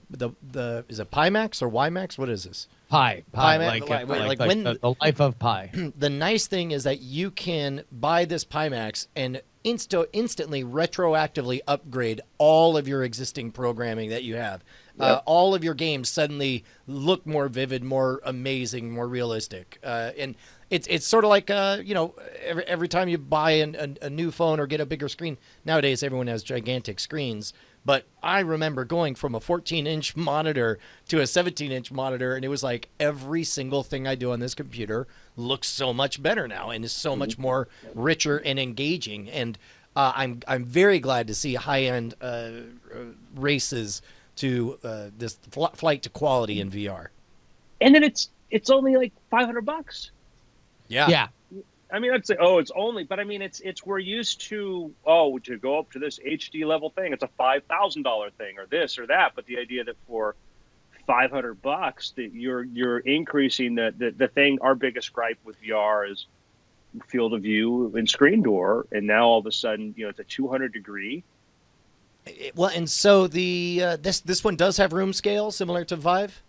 is it Pimax or WiMAX? What is this? Pi, like when the life of Pi. The nice thing is that you can buy this Pimax and instantly retroactively upgrade all of your existing programming that you have. Yep. All of your games suddenly look more vivid, more amazing, more realistic. And it's sort of like every time you buy a new phone or get a bigger screen. Nowadays, everyone has gigantic screens. But I remember going from a 14-inch monitor to a 17-inch monitor, and it was like every single thing I do on this computer looks so much better now and is so much more richer and engaging. And I'm very glad to see high-end races to this flight to quality in VR. And then it's only like $500. Yeah. I mean, I'd say, it's only, but I mean, it's we're used to go up to this HD level thing. It's a $5,000 thing, or this or that. But the idea that for $500 that you're increasing the thing. Our biggest gripe with VR is field of view and screen door, and now all of a sudden, it's a 200-degree. Well, and so the this one does have room scale similar to Vive.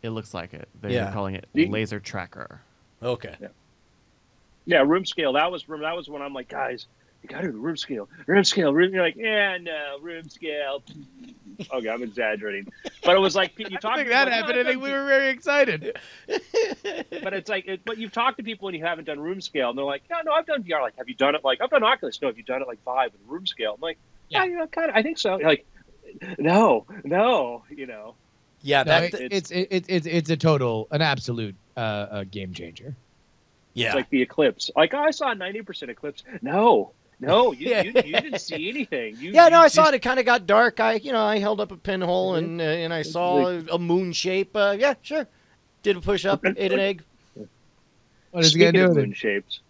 It looks like it. They're calling it Laser Tracker. Okay. Yeah, room scale. That was when I'm like, guys, you got to do the room scale. Room scale. You're like, no, room scale. Okay, I'm exaggerating, but it was like you talk. I think that happened. I think we were very excited. But it's like, but you've talked to people and you haven't done room scale, and they're like, no, I've done VR. Like, have you done it? Like, I've done Oculus. No, have you done it like Vive with room scale? I'm like, yeah, kind of. I think so. Like, no. Yeah, it's a total, an absolute game changer. Yeah, it's like the eclipse. Like, I saw 90% eclipse. No, you didn't see anything. I saw it. It kind of got dark. I held up a pinhole and I saw a moon shape. Yeah, sure. Did a push up, ate an egg. What is he gonna do with moon shapes?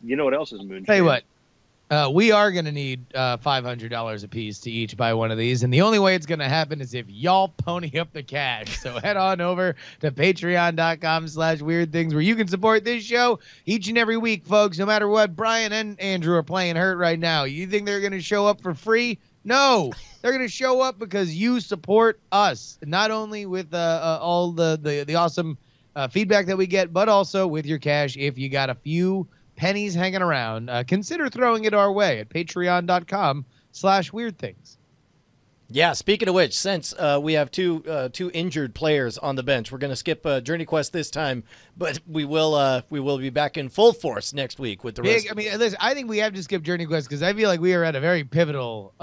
You know what else is moon shapes? Tell you what. We are going to need $500 a piece to each buy one of these. And the only way it's going to happen is if y'all pony up the cash. So head on over to patreon.com/weirdthings where you can support this show each and every week, folks. No matter what, Brian and Andrew are playing hurt right now. You think they're going to show up for free? No, they're going to show up because you support us, not only with all the awesome feedback that we get, but also with your cash. If you got a few pennies hanging around, consider throwing it our way at patreon.com/weirdthings. Yeah, speaking of which, since we have two injured players on the bench, we're going to skip Journey Quest this time, but we will be back in full force next week with the rest. I mean, listen, I think we have to skip Journey Quest because I feel like we are at a very pivotal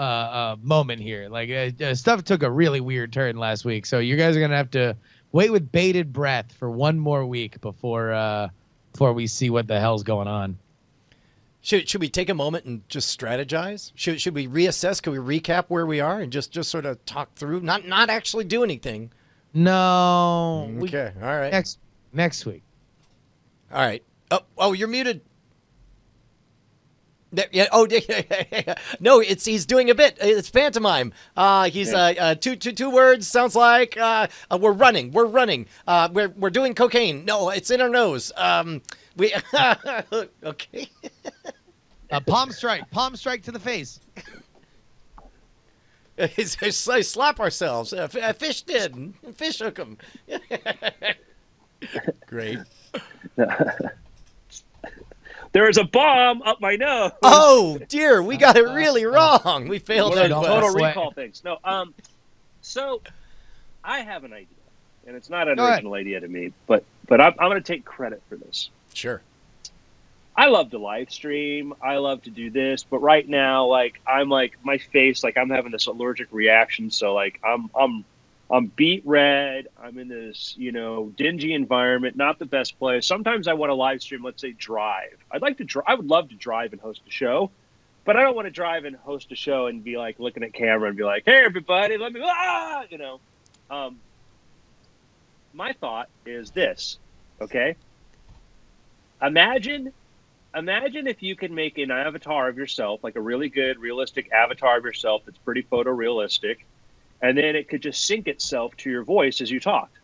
moment here. Like stuff took a really weird turn last week, so you guys are going to have to wait with bated breath for one more week before we see what the hell's going on. Should we take a moment and just strategize? Should we reassess? Can we recap where we are and just sort of talk through? Not actually do anything. No. Okay. All right. Next week. All right. Oh, you're muted. Yeah. Oh, no. He's doing a bit. It's pantomime. He's two words. Sounds like we're running. We're doing cocaine. No, it's in our nose. We okay. Palm strike to the face. Slap ourselves. Fish did. Fish hook him. Great. There is a bomb up my nose. Oh dear, we got it really wrong. We failed that total recall things. No, so I have an idea, and it's not an original idea to me, but I'm going to take credit for this. Sure. I love to live stream. I love to do this, but right now, like I'm like my face, like I'm having this allergic reaction. So like I'm I'm beat red. I'm in this, dingy environment, not the best place. Sometimes I want to live stream, let's say drive. I would love to drive and host a show, but I don't want to drive and host a show and be like looking at camera and be like, "Hey everybody, let me," My thought is this, okay? Imagine if you could make an avatar of yourself, like a really good, realistic avatar of yourself that's pretty photorealistic, and then it could just sync itself to your voice as you talked.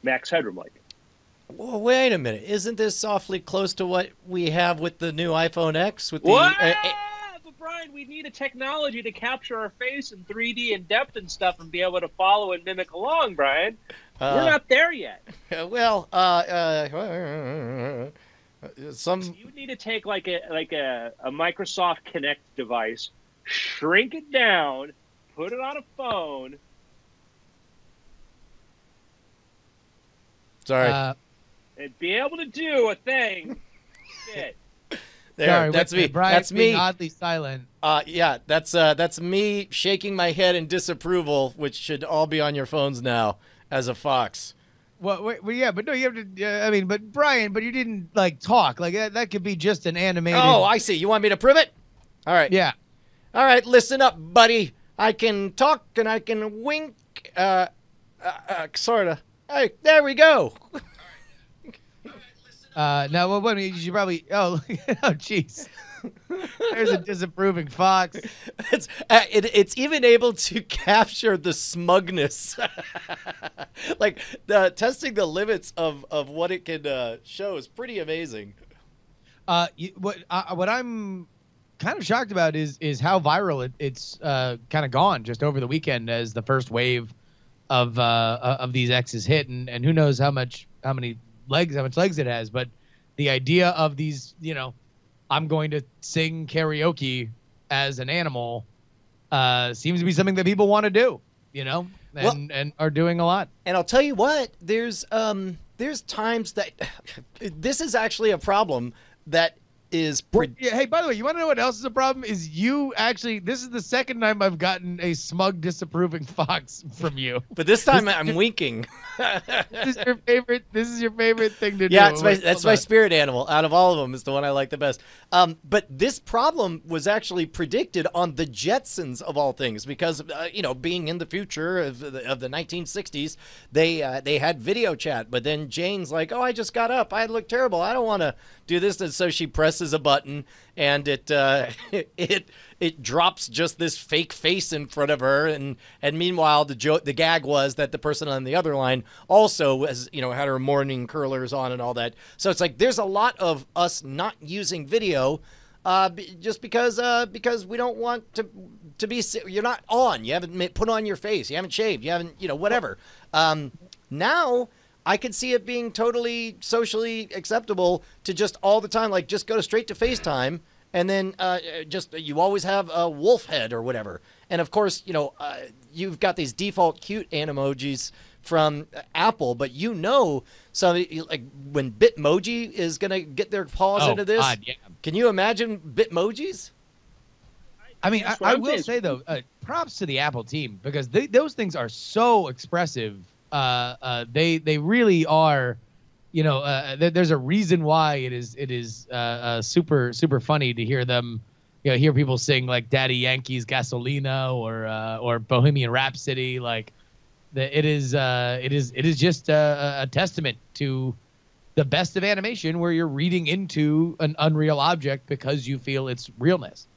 Max Headroom like. Well, wait a minute. Isn't this awfully close to what we have with the new iPhone X? With the What? But Brian, we need a technology to capture our face in 3D and depth and stuff and be able to follow and mimic along, Brian. We're not there yet. Well, You need to take like a Microsoft Kinect device, shrink it down, put it on a phone. Sorry. And be able to do a thing. Shit. There, Sorry, that's me. Brian That's me. being oddly silent. Yeah, that's me shaking my head in disapproval, which should all be on your phones now as a fox. Well, yeah, but no, you have to. But Brian, but you didn't like talk like that. Could be just an animated. Oh, I see. You want me to prove it? All right. Yeah. All right. Listen up, buddy. I can talk and I can wink. Sorta. Hey, there we go. Now, well, what you should probably. Oh, jeez. There's a disapproving fox. It's even able to capture the smugness, like testing the limits of what it can show is pretty amazing. What I'm kind of shocked about is how viral it's kind of gone just over the weekend as the first wave of these X's hit, and who knows how much legs it has, but the idea of these, I'm going to sing karaoke as an animal seems to be something that people want to do, and are doing a lot. And I'll tell you what, there's times that this is actually a problem that is. Hey, by the way, you want to know what else is a problem? Is you actually? This is the second time I've gotten a smug, disapproving fox from you. But this time I'm winking. This is your favorite thing to do. Yeah, that's my spirit animal. Out of all of them, it's the one I like the best. But this problem was actually predicted on the Jetsons of all things, because being in the future of the 1960s, they had video chat. But then Jane's like, "Oh, I just got up. I look terrible. I don't want to do this," and so she presses a button, and it drops just this fake face in front of her, and meanwhile the gag was that the person on the other line also was had her morning curlers on and all that. So it's like there's a lot of us not using video just because we don't want to be. You're not on. You haven't put on your face. You haven't shaved. You haven't whatever. Now I could see it being totally socially acceptable to just all the time, like just go straight to FaceTime, and then you always have a wolf head or whatever. And of course, you've got these default cute animojis from Apple, but somebody like when Bitmoji is gonna get their paws into this. God, yeah. Can you imagine Bitmojis? I mean, I will say though, props to the Apple team, because those things are so expressive. They really are, there's a reason why it is super super funny to hear them, hear people sing like Daddy Yankee's Gasolina or Bohemian Rhapsody. Like it is just a testament to the best of animation, where you're reading into an unreal object because you feel its realness.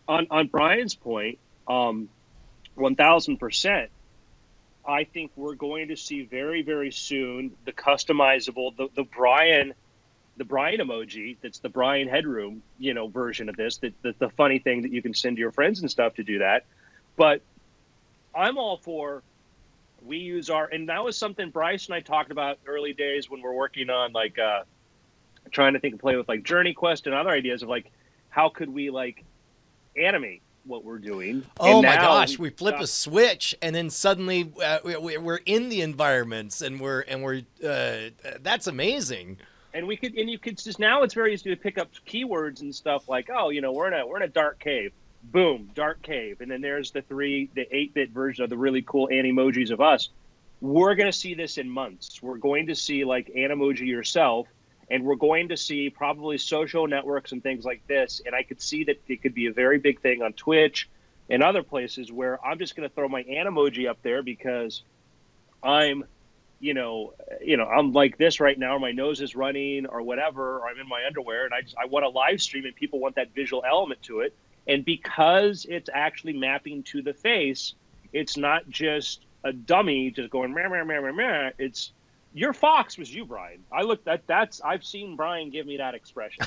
On Brian's point, 1000%. I think we're going to see very, very soon the customizable, the Brian emoji. That's the Brian Headroom, version of this. The funny thing that you can send to your friends and stuff to do that. But I'm all for we use and that was something Bryce and I talked about early days when we're working on trying to think and play with like Journey Quest and other ideas of like how could we like animate what we're doing. Oh my gosh, we flip a switch and then suddenly we're in the environments and we're that's amazing. And you could just, now it's very easy to pick up keywords and stuff like, we're in a dark cave. boom, dark cave, and then there's the 8-bit version of the really cool animojis of us. We're going to see this in months. We're going to see like Animoji yourself, and we're going to see probably social networks and things like this. And I could see that it could be a very big thing on Twitch and other places where I'm just going to throw my Animoji up there because I'm, I'm like this right now, or my nose is running or whatever, or I'm in my underwear, and I want to live stream, and people want that visual element to it. And because it's actually mapping to the face, it's not just a dummy just going meh, meh, meh, meh, meh. It's your fox was you, Brian. I looked at that's I've seen Brian give me that expression.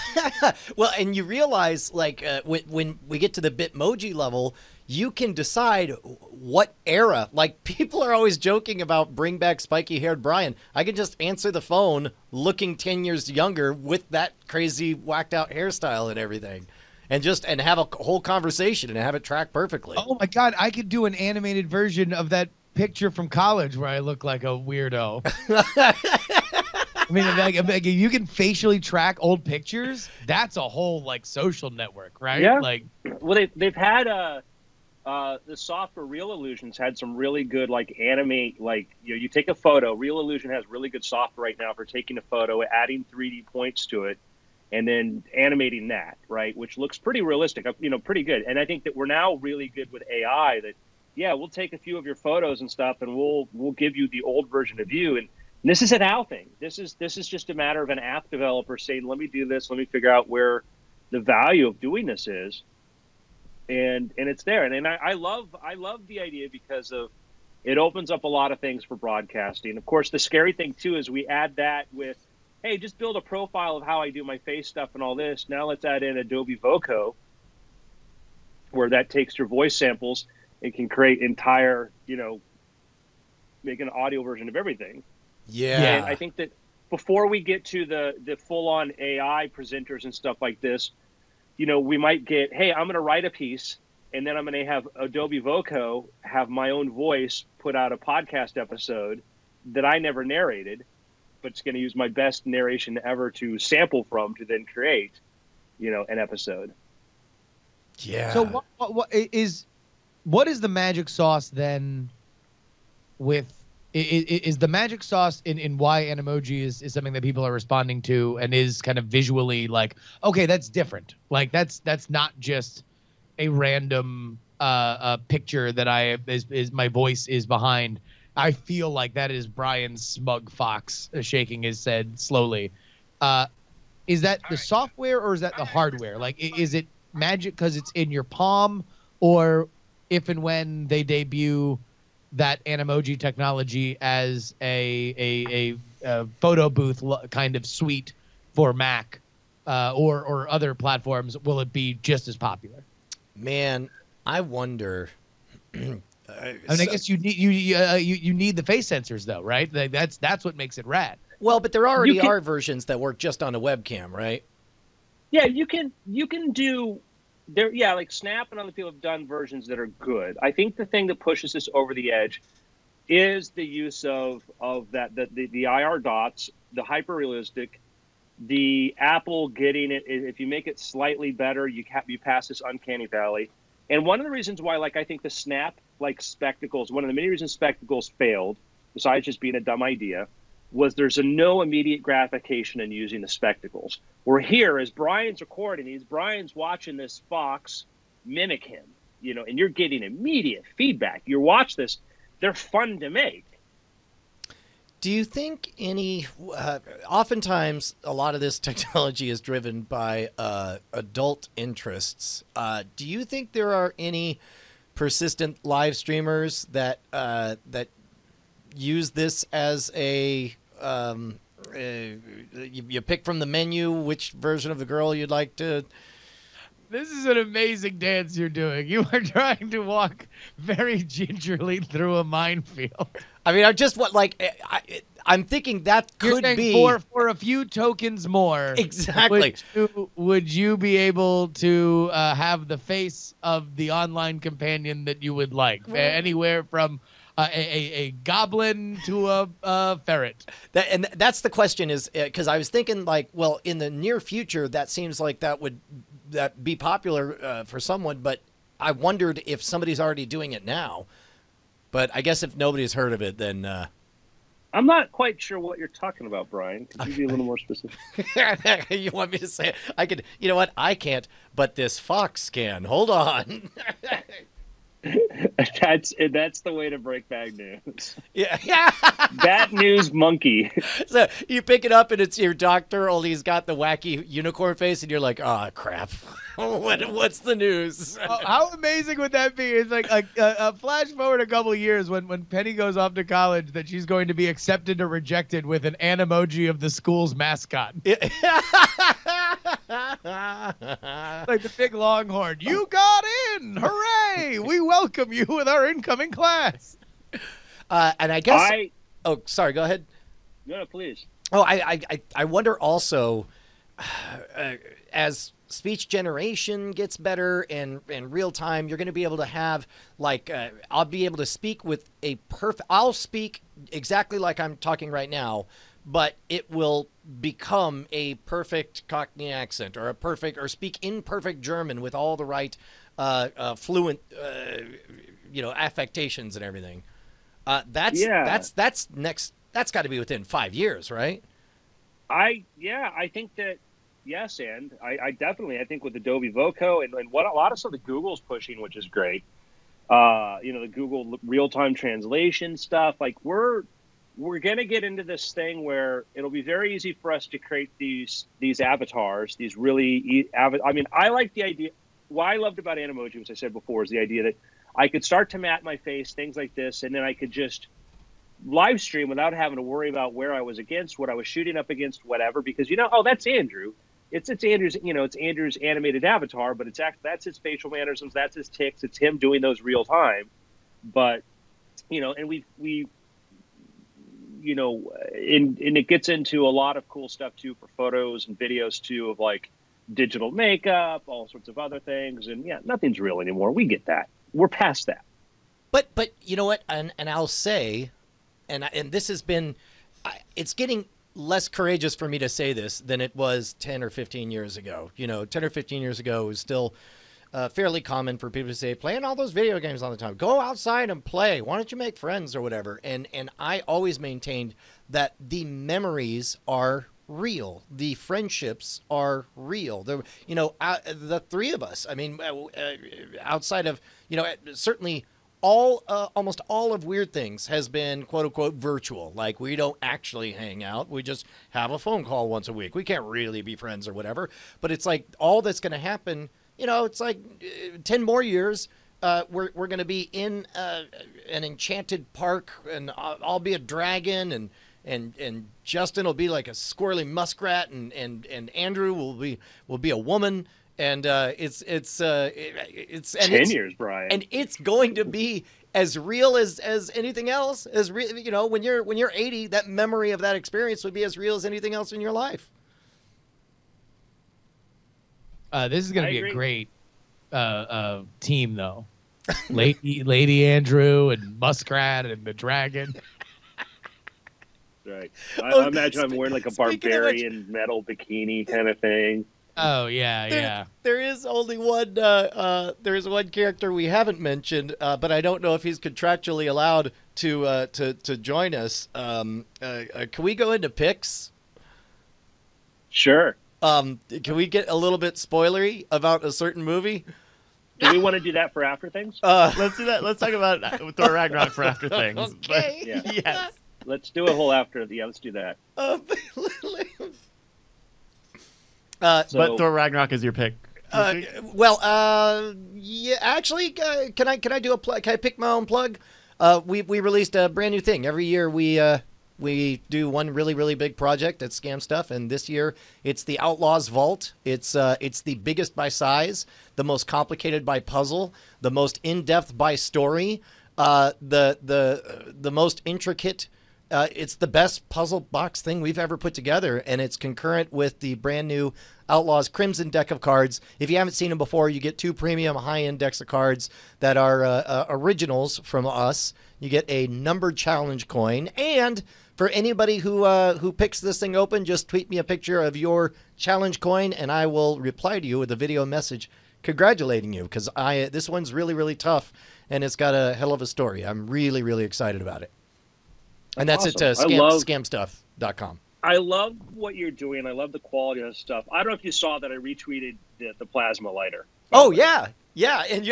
Well, and you realize like when we get to the Bitmoji level, you can decide what era. Like people are always joking about bring back spiky haired Brian. I can just answer the phone looking 10 years younger with that crazy whacked out hairstyle and everything. And have a whole conversation and have it track perfectly. Oh my God, I could do an animated version of that picture from college where I look like a weirdo. I mean, like, you can facially track old pictures. That's a whole like social network, right? Yeah. Like, well, they've had the software Real Illusions had some really good like animate, like you take a photo. Real Illusion has really good software right now for taking a photo, adding 3D points to it, and then animating that, right, which looks pretty realistic, pretty good. And I think that we're now really good with AI that, yeah, we'll take a few of your photos and stuff, and we'll give you the old version of you. And this is a now thing. This is just a matter of an app developer saying, let me do this, let me figure out where the value of doing this is, and it's there. And I love the idea because of it opens up a lot of things for broadcasting. Of course, the scary thing too is we add that with, hey, just build a profile of how I do my face stuff and all this. Now let's add in Adobe Voco, where that takes your voice samples and can create entire, make an audio version of everything. Yeah. And I think that before we get to the full-on AI presenters and stuff like this, we might get, hey, I'm going to write a piece, and then I'm going to have Adobe Voco have my own voice put out a podcast episode that I never narrated, but it's going to use my best narration ever to sample from to then create, an episode. Yeah. So what is the magic sauce then with is the magic sauce in why Animoji is something that people are responding to and is kind of visually like, okay, that's different. Like that's not just a random picture that is my voice is behind. I feel like that is Brian's smug fox shaking his head slowly. Is that the software or is that the hardware? Like, is it magic because it's in your palm, or if and when they debut that Animoji technology as a photo booth kind of suite for Mac or other platforms, will it be just as popular? Man, I wonder. I guess you need the face sensors though, right? Like that's what makes it rad. Well, but there already are versions that work just on a webcam, right? Yeah, you can do there. Yeah, like Snap and other people have done versions that are good. I think the thing that pushes this over the edge is the use of that the IR dots, the hyper realistic, the Apple getting it. If you make it slightly better, you pass this uncanny valley. And one of the reasons why, like, I think the Snap, like, spectacles, one of the many reasons spectacles failed, besides just being a dumb idea, was there's no immediate gratification in using the spectacles. We're here, as Brian's recording, Brian's watching this fox mimic him, and you're getting immediate feedback. You watch this, they're fun to make. Do you think oftentimes a lot of this technology is driven by adult interests. Do you think there are any persistent live streamers that use this as you pick from the menu which version of the girl you'd like to? This is an amazing dance you're doing. You are trying to walk very gingerly through a minefield. I mean, I'm thinking that could be for a few tokens more. Exactly. Would you be able to have the face of the online companion that you would like? Anywhere from a goblin to a ferret. That's the question is because I was thinking like, well, in the near future, that seems like that would be popular for someone, but I wondered if somebody's already doing it now. But I guess if nobody's heard of it, then I'm not quite sure what you're talking about, Brian. Could you be a little more specific? you want me to say it? I could. You know what? I can't, but this Fox can. Hold on. That's the way to break bad news. Yeah. Bad news monkey. So you pick it up and it's your doctor, only he's got the wacky unicorn face, and you're like, oh crap. What's the news? Oh, how amazing would that be? It's like a flash forward a couple of years when Penny goes off to college, that she's going to be accepted or rejected with an emoji of the school's mascot. Like the big longhorn. You got in! Hooray! We welcome you with our incoming class. And I guess. Oh, sorry. Go ahead. No, please. Oh, I wonder also, as speech generation gets and in real time, you're going to be able to have like I'll be able to speak with a perfect. I'll speak exactly like I'm talking right now, but it will become a perfect Cockney accent or speak in perfect German with all the right fluent affectations and everything. That's next. That's got to be within 5 years, right? I think that. Yes, and I definitely, I think with Adobe Voco and what a lot of stuff that Google's pushing, which is great, the Google real-time translation stuff, like we're going to get into this thing where it'll be very easy for us to create these avatars, these really, I mean, I like the idea, what I loved about Animoji, as I said before, is the idea that I could start to mat my face, things like this, and then I could just live stream without having to worry about where I was against, what I was shooting up against, whatever, because, that's Andrew. It's Andrew's, it's Andrew's animated avatar, but that's his facial mannerisms, that's his tics, it's him doing those real time. But, and we and it gets into a lot of cool stuff too for photos and videos too of like digital makeup, all sorts of other things. And yeah, nothing's real anymore. We get that. We're past that. But you know what? And I'll say, and this has been, it's getting less courageous for me to say this than it was 10 or 15 years ago. 10 or 15 years ago, it was still fairly common for people to say, playing all those video games all the time. Go outside and play. Why don't you make friends or whatever? And I always maintained that the memories are real. The friendships are real. The three of us, I mean, outside of, certainly almost all of Weird Things has been quote unquote virtual. Like we don't actually hang out. We just have a phone call once a week. We can't really be friends or whatever, but it's like all that's going to happen, it's like 10 more years. We're going to be in an enchanted park and I'll be a dragon and Justin will be like a squirrely muskrat and Andrew will be a woman. And it's 10 years, Brian, and it's going to be as real as anything else. As when you're 80, that memory of that experience would be as real as anything else in your life. This is going to be a great team, though. Lady Andrew and Muskrat and the dragon. Right. I imagine I'm wearing like a barbarian metal bikini kind of thing. Oh yeah. There is only one. There is one character we haven't mentioned, but I don't know if he's contractually allowed to join us. Can we go into picks? Sure. Can we get a little bit spoilery about a certain movie? Do we want to do that for After Things? Let's do that. Let's talk about Thor Ragnarok for After Things. Okay. Yes. Let's do a whole after. Yeah, let's do that. But Thor Ragnarok is your pick. Yeah. Actually, can I do a plug? Can I pick my own plug? We released a brand new thing every year. We do one really, really big project at Scam Stuff, and this year it's the Outlaws Vault. It's the biggest by size, the most complicated by puzzle, the most in-depth by story, the most intricate. It's the best puzzle box thing we've ever put together, and it's concurrent with the brand new Outlaws Crimson deck of cards. If you haven't seen them before, you get 2 premium high-end decks of cards that are originals from us. You get a numbered challenge coin, and For anybody who picks this thing open, just tweet me a picture of your challenge coin, and I will reply to you with a video message congratulating you, because this one's really, really tough, and it's got a hell of a story. I'm really, really excited about it. And that's awesome. at scamstuff.com. I love what you're doing. I love the quality of the stuff. I don't know if you saw that I retweeted the plasma lighter. Oh, yeah. Yeah, and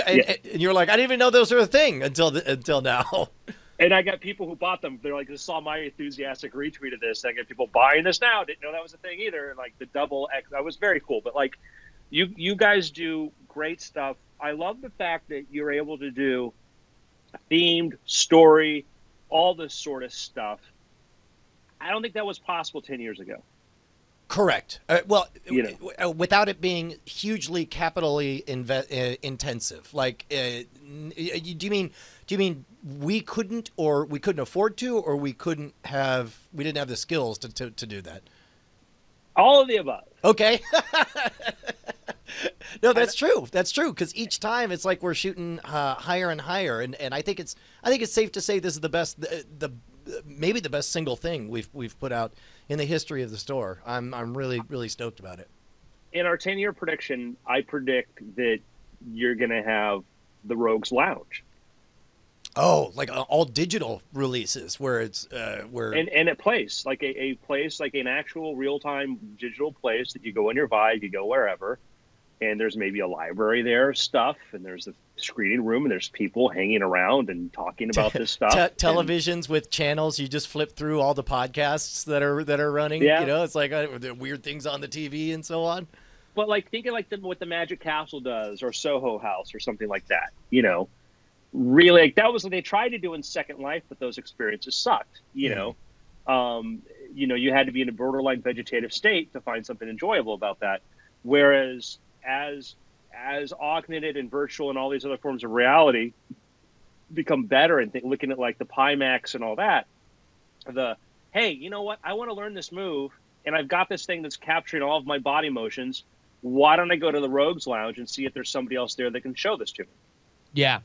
you're like, I didn't even know those were a thing until now. And I got people who bought them. They're like, they saw my enthusiastic retweet of this. I get people buying this now. Didn't know that was a thing either. And like the double X, that was very cool. But like, you guys do great stuff. I love the fact that you're able to do themed story, all this sort of stuff. I don't think that was possible 10 years ago. Correct. Without it being hugely capitally intensive. Like, do you mean we couldn't afford to, or we didn't have the skills to do that? All of the above. Okay. No, that's true. That's true. Because each time it's like we're shooting higher and higher, and I think it's safe to say this is the best, maybe the best single thing we've put out in the history of the store. I'm really, really stoked about it. In our 10-year prediction, I predict that you're going to have the Rogues Lounge. Oh, like all digital releases where it's and a place like a place like an actual real-time digital place that you go in your Vive, you go wherever, and there's maybe a library there of stuff, and there's a screening room, and there's people hanging around and talking about this stuff. Televisions with channels, you just flip through all the podcasts that are running. Yeah. You know, it's like the weird things on the TV and so on. But like thinking like what the Magic Castle does, or Soho House, or something like that. You know, really, like that was what they tried to do in Second Life, but those experiences sucked. You know, you had to be in a borderline vegetative state to find something enjoyable about that. Whereas as augmented and virtual and all these other forms of reality become better, and looking at like the Pimax and all that, hey, you know what? I want to learn this move, and I've got this thing that's capturing all of my body motions. Why don't I go to the Rogues Lounge and see if there's somebody else there that can show this to me? Yeah.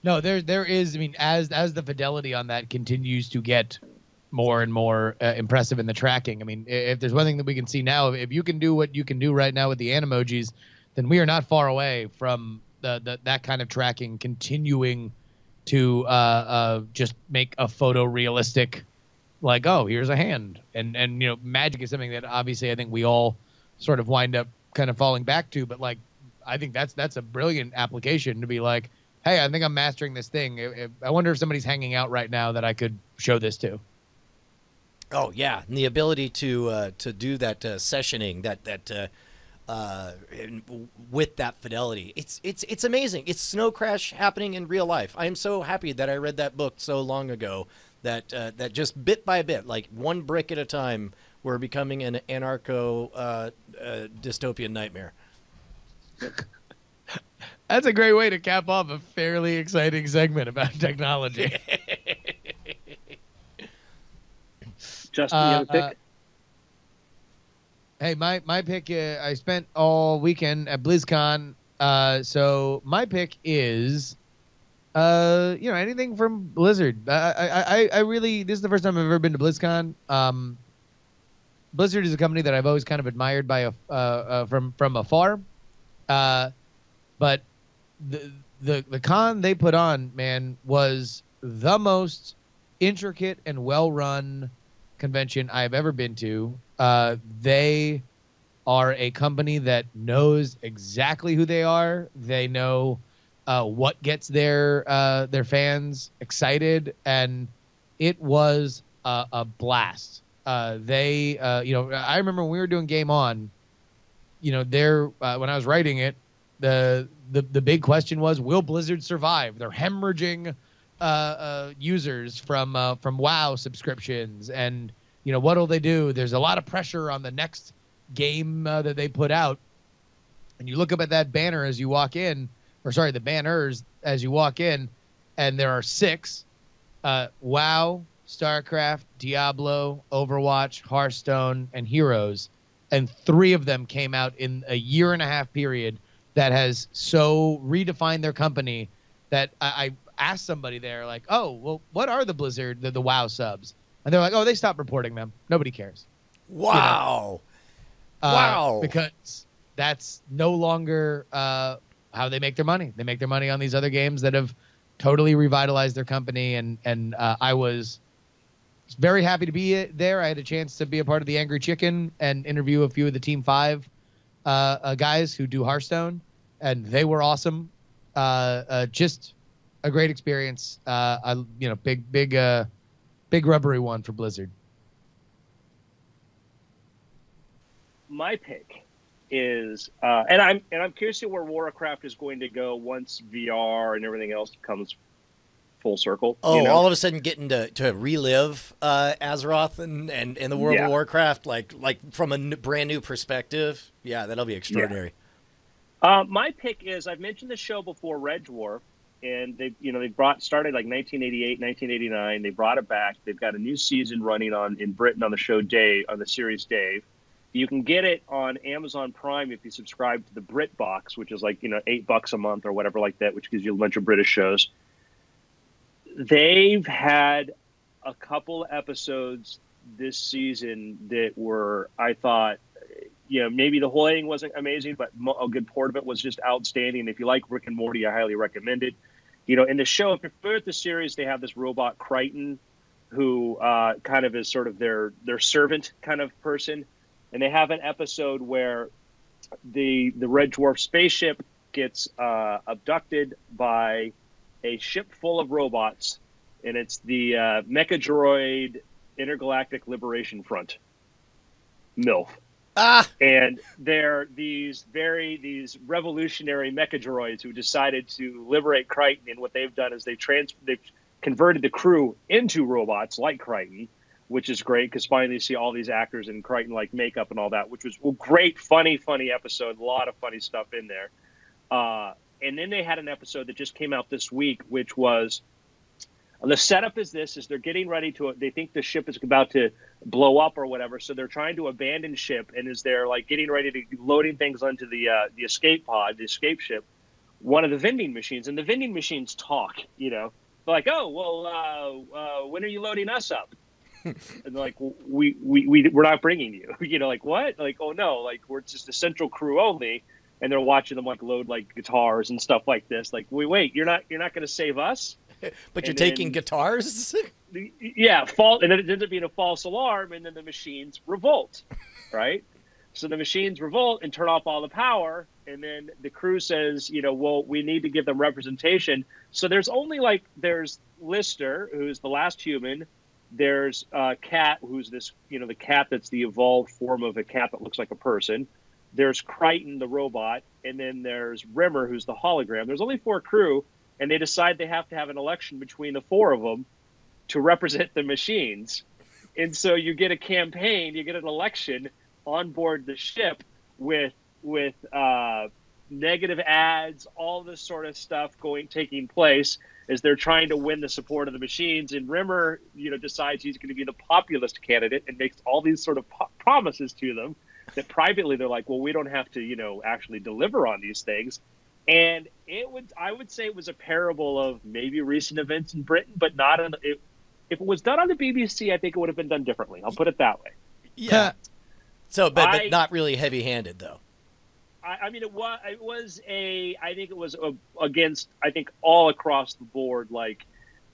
No, there is. I mean, as the fidelity on that continues to get more and more impressive in the tracking. I mean, if there's one thing that we can see now, if you can do what you can do right now with the Animojis, then we are not far away from that kind of tracking continuing to just make a photo realistic, like, oh, here's a hand. And magic is something that obviously I think we all sort of wind up kind of falling back to, but like, I think that's a brilliant application to be like, hey, I think I'm mastering this thing. I wonder if somebody's hanging out right now that I could show this to. Oh yeah, and the ability to do that sessioning, with that fidelity, it's amazing. It's Snow Crash happening in real life. I am so happy that I read that book so long ago. That just bit by bit, like one brick at a time, we're becoming an anarcho dystopian nightmare. That's a great way to cap off a fairly exciting segment about technology. Justin, you have a pick? Hey, my pick, I spent all weekend at BlizzCon, so my pick is, anything from Blizzard. I really, this is the first time I've ever been to BlizzCon. Blizzard is a company that I've always kind of admired from afar, but the con they put on, man, was the most intricate and well-run convention I've ever been to. They are a company that knows exactly who they are. They know what gets their fans excited, and it was a blast. I remember when we were doing Game On, when I was writing it, the big question was, will Blizzard survive? They're hemorrhaging users from WoW subscriptions, and what'll they do? There's a lot of pressure on the next game that they put out, and you look up at that banner as you walk in, the banners as you walk in, and there are 6: WoW, StarCraft, Diablo, Overwatch, Hearthstone, and Heroes, and 3 of them came out in a 1.5 year period. That has so redefined their company that I asked somebody there, like, oh, well, what are the Blizzard, the WoW subs? And they're like, oh, they stopped reporting them. Nobody cares. Wow. Wow. Because that's no longer how they make their money. They make their money on these other games that have totally revitalized their company. And I was very happy to be there. I had a chance to be a part of the Angry Chicken and interview a few of the Team 5 guys who do Hearthstone, and they were awesome. Just a great experience. Big rubbery one for Blizzard. My pick is, and I'm curious to see where Warcraft is going to go once VR and everything else comes full circle. Oh, all of a sudden getting to relive Azeroth and the world of Warcraft, like from a brand new perspective. Yeah, that'll be extraordinary. Yeah. My pick is, I've mentioned the show before, Red Dwarf, and they started like 1988, 1989. They brought it back. They've got a new season running in Britain on the show on the series Dave. You can get it on Amazon Prime if you subscribe to the BritBox, which is like $8 a month or whatever like that, which gives you a bunch of British shows. They've had a couple episodes this season that were, I thought, maybe the whole thing wasn't amazing, but a good part of it was just outstanding. If you like Rick and Morty, I highly recommend it. In the show, if you're familiar with the series, they have this robot Crichton, who kind of is sort of their servant kind of person. And they have an episode where the Red Dwarf spaceship gets abducted by a ship full of robots, and it's the Mechadroid Intergalactic Liberation Front, MILF. And they're these revolutionary mechadroids who decided to liberate Crichton, and what they've done is they've converted the crew into robots like Crichton, which is great because finally you see all these actors in Crichton-like makeup and all that, which was a great, funny episode. A lot of funny stuff in there. And then they had an episode that just came out this week, which was the setup is they're getting ready they think the ship is about to blow up or whatever. So they're trying to abandon ship. And as they're like getting ready to loading things onto the escape pod, the escape ship, one of the vending machines, and the vending machines talk, they're like, oh, well, when are you loading us up? And they're like, we're not bringing you, like what? Like, oh no, like we're just a central crew only. And they're watching them like load like guitars and stuff like this. Like, wait, you're not going to save us? But you're taking guitars? Yeah, and then it ends up being a false alarm, and then the machines revolt, right? So the machines revolt and turn off all the power, and then the crew says, well, we need to give them representation. So there's Lister, who's the last human. There's Cat, who's this, the cat that's the evolved form of a cat that looks like a person. There's Crichton, the robot, and then there's Rimmer, who's the hologram. There's only 4 crew, and they decide they have to have an election between the 4 of them to represent the machines. And so you get a campaign, you get an election on board the ship with negative ads, all this sort of stuff taking place as they're trying to win the support of the machines. And Rimmer, decides he's going to be the populist candidate and makes all these sort of promises to them that privately they're like, well, we don't have to, actually deliver on these things. And I would say it was a parable of maybe recent events in Britain, but not if it was done on the BBC, I think it would have been done differently. I'll put it that way. Yeah. So, but not really heavy-handed though. I mean, I think it was against, I think all across the board. Like,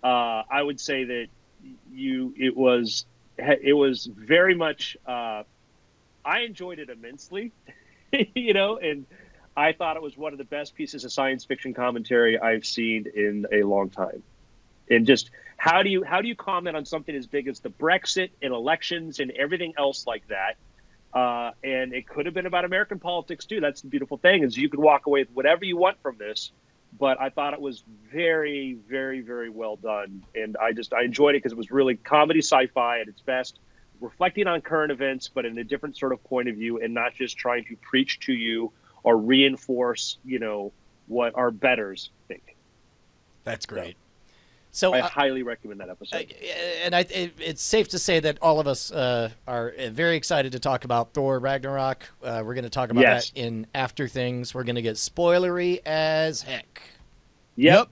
I would say that it was very much, I enjoyed it immensely, and I thought it was one of the best pieces of science fiction commentary I've seen in a long time. And just how do you comment on something as big as the Brexit and elections and everything else like that? And it could have been about American politics too. That's the beautiful thing, is you could walk away with whatever you want from this. But I thought it was very, very, very well done, and I enjoyed it because it was really comedy sci-fi at its best, reflecting on current events, but in a different sort of point of view, and not just trying to preach to you or reinforce, what our betters think. That's great. So I highly recommend that episode. It's safe to say that all of us are very excited to talk about Thor Ragnarok. We're going to talk about that in After Things. We're going to get spoilery as heck. Yep.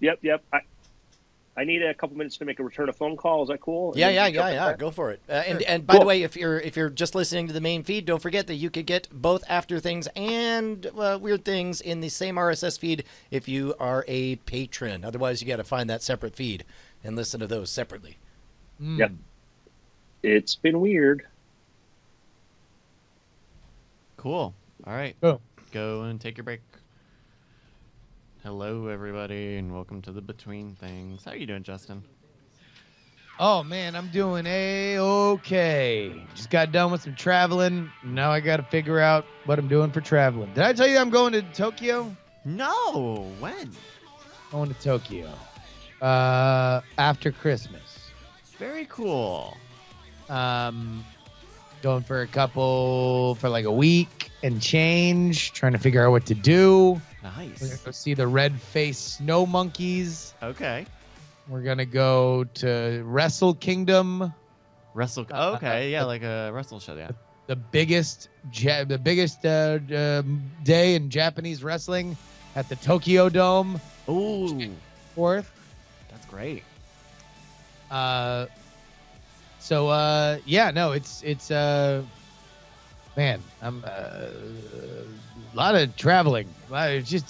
I need a couple minutes to make a return a phone call. Is that cool? Yeah. Go for it. And by the way, if you're just listening to the main feed, don't forget that you could get both After Things and Weird Things in the same RSS feed if you are a patron. Otherwise, you got to find that separate feed and listen to those separately. Yep. It's been weird. Cool. All right. Cool. Go and take your break. Hello, everybody, and welcome to the Between Things. How are you doing, Justin? Oh, man, I'm doing A-okay. Just got done with some traveling. Now I got to figure out what I'm doing for traveling. Did I tell you I'm going to Tokyo? No. When? Going to Tokyo. After Christmas. Very cool. Going for like a week and change, trying to figure out what to do. We're going Nice. to go see the red-faced snow monkeys. Okay. We're going to go to Wrestle Kingdom, Wrestle. Okay. Yeah, like a wrestle show. Yeah. the biggest day in Japanese wrestling at the Tokyo Dome. Ooh, 4th. that's great. It's man, I'm a lot of traveling.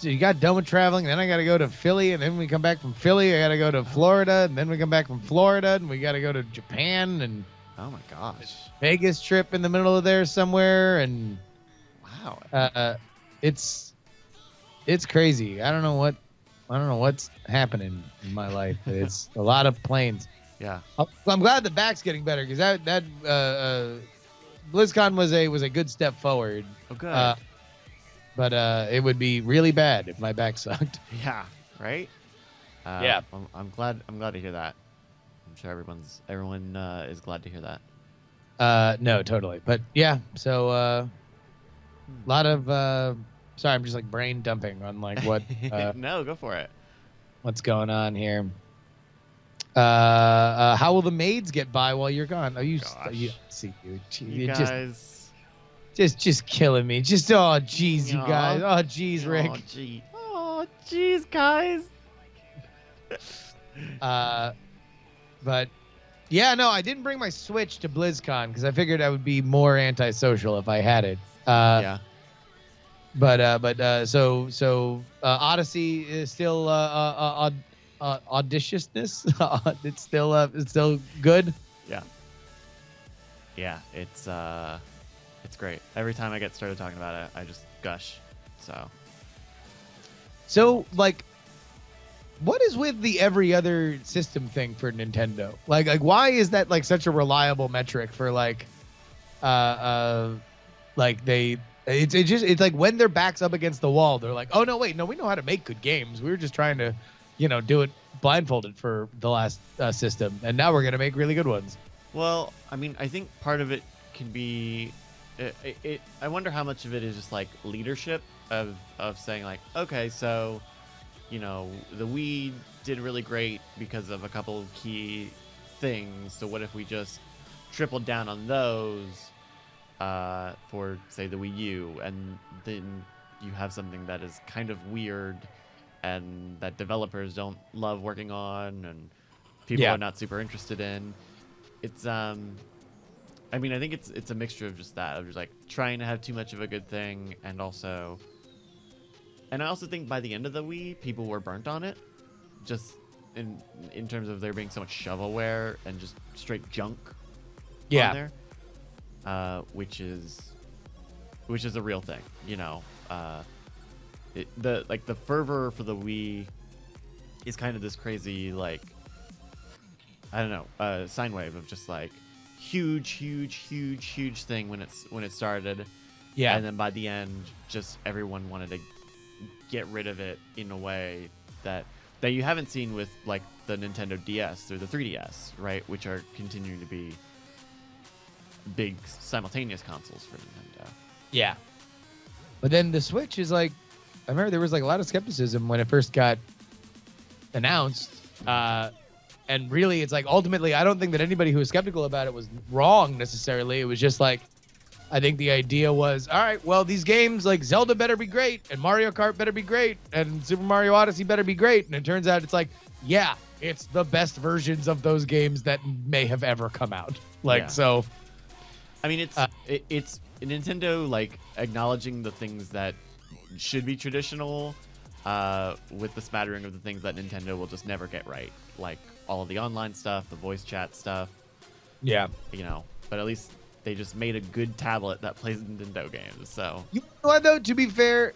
You got done with traveling, then I got to go to Philly, and then we come back from Philly. I got to go to Florida, and then we come back from Florida, and we got to go to Japan and Oh my gosh. Vegas trip in the middle of there somewhere, and Wow. it's crazy. I don't know what's happening in my life. It's a lot of planes. Yeah. I'm glad the back's getting better because that BlizzCon was a good step forward. Oh, good. But it would be really bad if my back sucked. Yeah. Right. Yeah. I'm glad to hear that. I'm sure everyone is glad to hear that. No, totally. But yeah, so a lot of sorry, I'm just like brain dumping on like what No, go for it. what's going on here. How will the maids get by while you're gone? See you. You You're guys. just killing me. Just jeez, you Aw. guys. Oh jeez, Rick. Oh, gee. Oh, jeez, guys. But yeah, no, I didn't bring my Switch to BlizzCon because I figured I would be more antisocial if I had it. Yeah. So Odyssey is still audaciousness. It's still good. Yeah. It's great. Every time I get started talking about it, I just gush. So like, what is with the every other system thing for Nintendo? Like why is that like such a reliable metric for like it's like when their back's up against the wall, they're like, oh no, wait, no, we know how to make good games. We were just trying to, do it blindfolded for the last system, and now we're gonna make really good ones. Well, I mean, I think part of it can be, I wonder how much of it is just like leadership of saying like, okay, so, the Wii did really great because of a couple of key things. So what if we just tripled down on those for, say, the Wii U, and then you have something that is kind of weird and that developers don't love working on and people are not super interested in. It's I mean, I think it's a mixture of just that, of just like trying to have too much of a good thing, and I also think by the end of the Wii, people were burnt on it, just in terms of there being so much shovelware and just straight junk on there, which is a real thing, the fervor for the Wii is kind of this crazy, like, I don't know, sine wave of just like huge thing when it started, and then by the end, just everyone wanted to get rid of it in a way that you haven't seen with like the Nintendo DS or the 3DS, right? Which are continuing to be big simultaneous consoles for Nintendo. Yeah. But then the Switch is like, I remember there was like a lot of skepticism when it first got announced. And really, it's like ultimately, I don't think that anybody who was skeptical about it was wrong necessarily. It was just like, I think the idea was, all right, well, these games like Zelda better be great, and Mario Kart better be great, and Super Mario Odyssey better be great. And it turns out it's like, yeah, it's the best versions of those games that may have ever come out. Like, Yeah. so I mean, it's Nintendo like acknowledging the things that should be traditional, with the smattering of the things that Nintendo will just never get right, like all of the online stuff, the voice chat stuff, yeah. But at least they just made a good tablet that plays Nintendo games. So You know what, though? To be fair,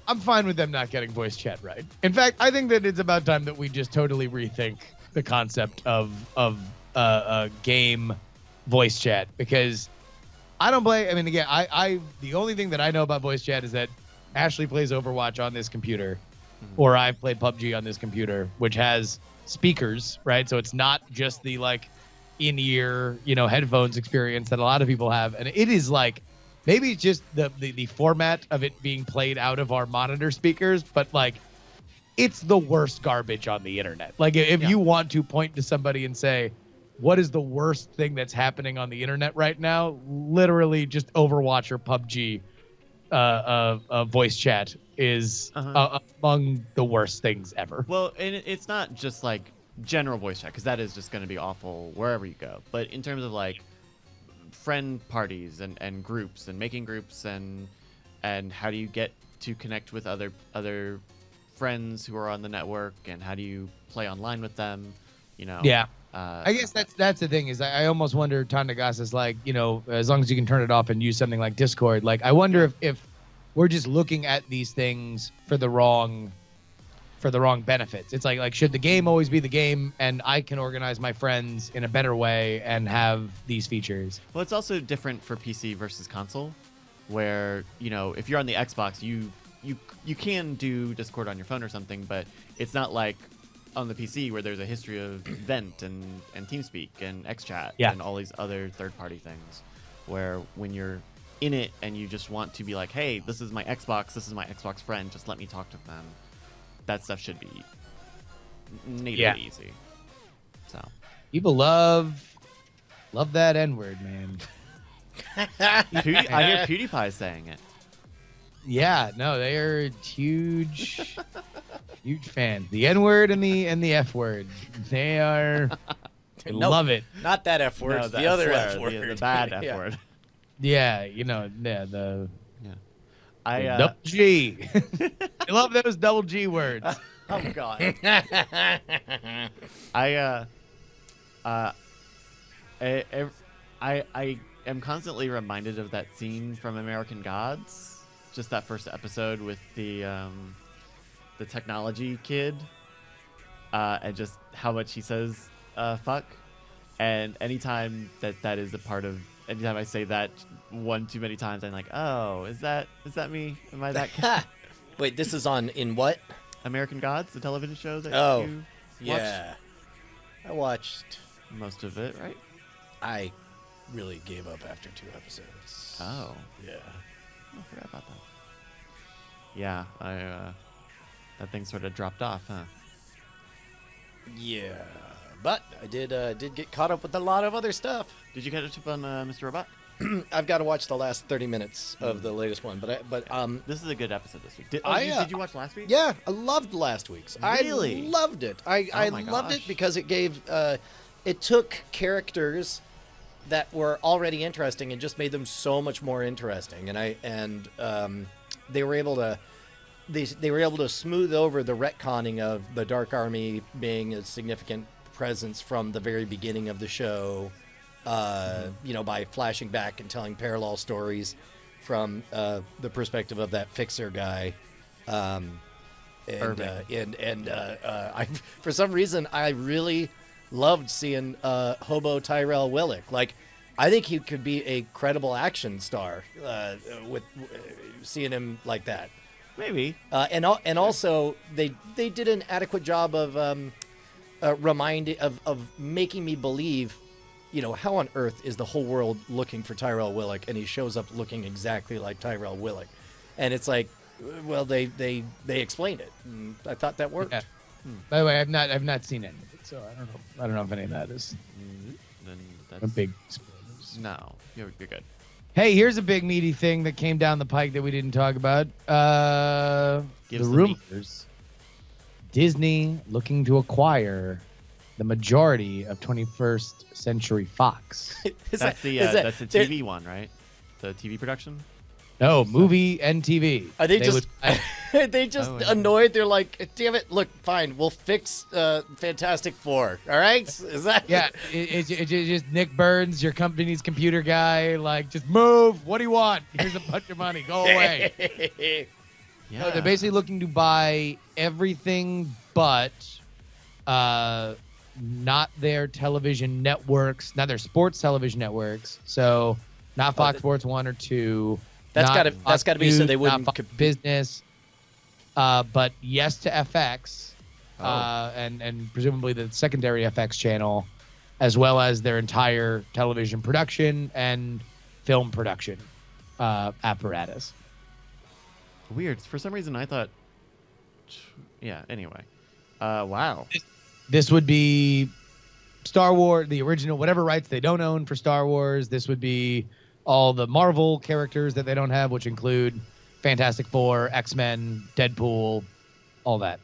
I'm fine with them not getting voice chat right. In fact, I think that it's about time that we just totally rethink the concept of game voice chat, because I don't blame. I mean, again, I the only thing that I know about voice chat is that Ashley plays Overwatch on this computer, or I've played PUBG on this computer, which has speakers, right? So it's not just the like in-ear, headphones experience that a lot of people have, and it is like maybe it's just the format of it being played out of our monitor speakers, but like it's the worst garbage on the internet. Like if you want to point to somebody and say, what is the worst thing that's happening on the internet right now? Literally just Overwatch or PUBG voice chat is among the worst things ever. well, and it's not just like general voice chat, because that is just going to be awful wherever you go. But in terms of like friend parties and groups and making groups and how do you get to connect with other friends who are on the network, and how do you play online with them, Yeah. I guess that's the thing is I almost wonder, Tondagas is like, as long as you can turn it off and use something like Discord, like I wonder if we're just looking at these things for the wrong benefits. It's like should the game always be the game and I can organize my friends in a better way and have these features? Well, it's also different for PC versus console, where if you're on the Xbox, you can do Discord on your phone or something, but it's not like on the PC where there's a history of Vent and TeamSpeak and XChat and all these other third-party things, where when you're in it and you just want to be like, hey, this is my Xbox friend, just let me talk to them, that stuff should be natively easy. So People love that N-word, man. I hear PewDiePie saying it. Yeah, no, they are huge fans. The N-word and the F-word. They are No, love it. Not that F word. No, the other F F word. the bad F Yeah. word. Yeah, the I double G. I love those double G words. oh god. I am constantly reminded of that scene from American Gods, just that first episode with the technology kid, and just how much he says fuck. And anytime that is a part of, anytime I say that one too many times, I'm like, oh, is that me? Am I that kid? Wait, this is in what? American Gods, the television show that you yeah. I watched. most of it, right? I really gave up after 2 episodes. Oh. Yeah. I forgot about that. Yeah, that thing sort of dropped off, huh? Yeah. But I did get caught up with a lot of other stuff. Did you catch up on Mr. Robot? I've got to watch the last 30 minutes of the latest one, but This is a good episode this week. Did you watch last week? yeah, I loved last week's. Really? I loved it. I my loved it gosh. because it gave it took characters that were already interesting and just made them so much more interesting. And they were able to they were able to smooth over the retconning of the Dark Army being a significant presence from the very beginning of the show. By flashing back and telling parallel stories from the perspective of that fixer guy. I for some reason I really loved seeing Hobo Tyrell Willick. Like, I think he could be a credible action star with seeing him like that. Maybe. And also they did an adequate job of making me believe, how on earth is the whole world looking for Tyrell Willick, and he shows up looking exactly like Tyrell Willick, and it's like, well, they explained it, and I thought that worked. Yeah. By the way, I've not seen any of it, so I don't know if any of that is Then a that's big spoilers. No, you're good. Hey, here's a big meaty thing that came down the pike that we didn't talk about. Give The us the meat. rumors. Disney looking to acquire the majority of 21st Century Fox. That's the TV one, right? The TV production. No, movie and TV. Are they just they just Oh, annoyed? They're like, damn it! Look, fine, we'll fix Fantastic Four. All right, is that? Yeah, it's just Nick Burns, your company's computer guy. Like, just move. What do you want? Here's a bunch of money. Go away. Yeah. No, they're basically looking to buy everything but not their television networks, not their sports television networks. So not Fox Sports 1 or 2. That's not gotta be so News, they wouldn't not Fox Business. But yes to FX, and presumably the secondary FX channel, as well as their entire television production and film production apparatus. Weird. For some reason, I thought. Yeah. Anyway. Wow. This would be Star Wars, the original, whatever rights they don't own for Star Wars. This would be all the Marvel characters that they don't have, which include Fantastic Four, X-Men, Deadpool, all that.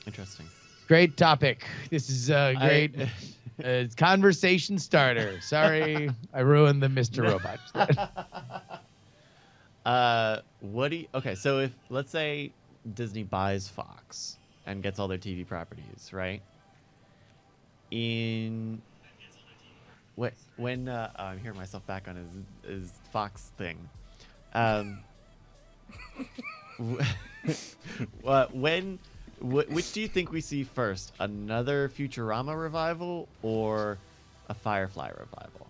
Interesting. Great topic. This is a great conversation starter. Sorry, I ruined the Mr. Robot. What do you? Okay, so if let's say Disney buys Fox and gets all their TV properties, right? When I'm hearing myself back on his Fox thing. Which do you think we see first? Another Futurama revival or a Firefly revival?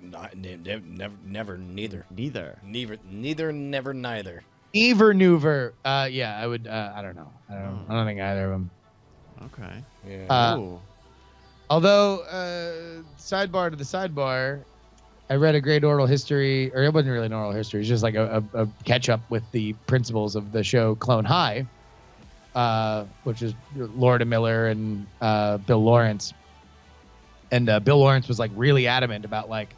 Never, neither. Neither. Never, neither. Ever Neuver. Yeah, I would. I don't know. I don't think either of them. Okay. Yeah. Ooh. Although, sidebar to the sidebar, I read a great oral history, or it wasn't really an oral history. It's just like a catch up with the principals of the show Clone High, which is Lorda Miller and Bill Lawrence. And Bill Lawrence was like really adamant about like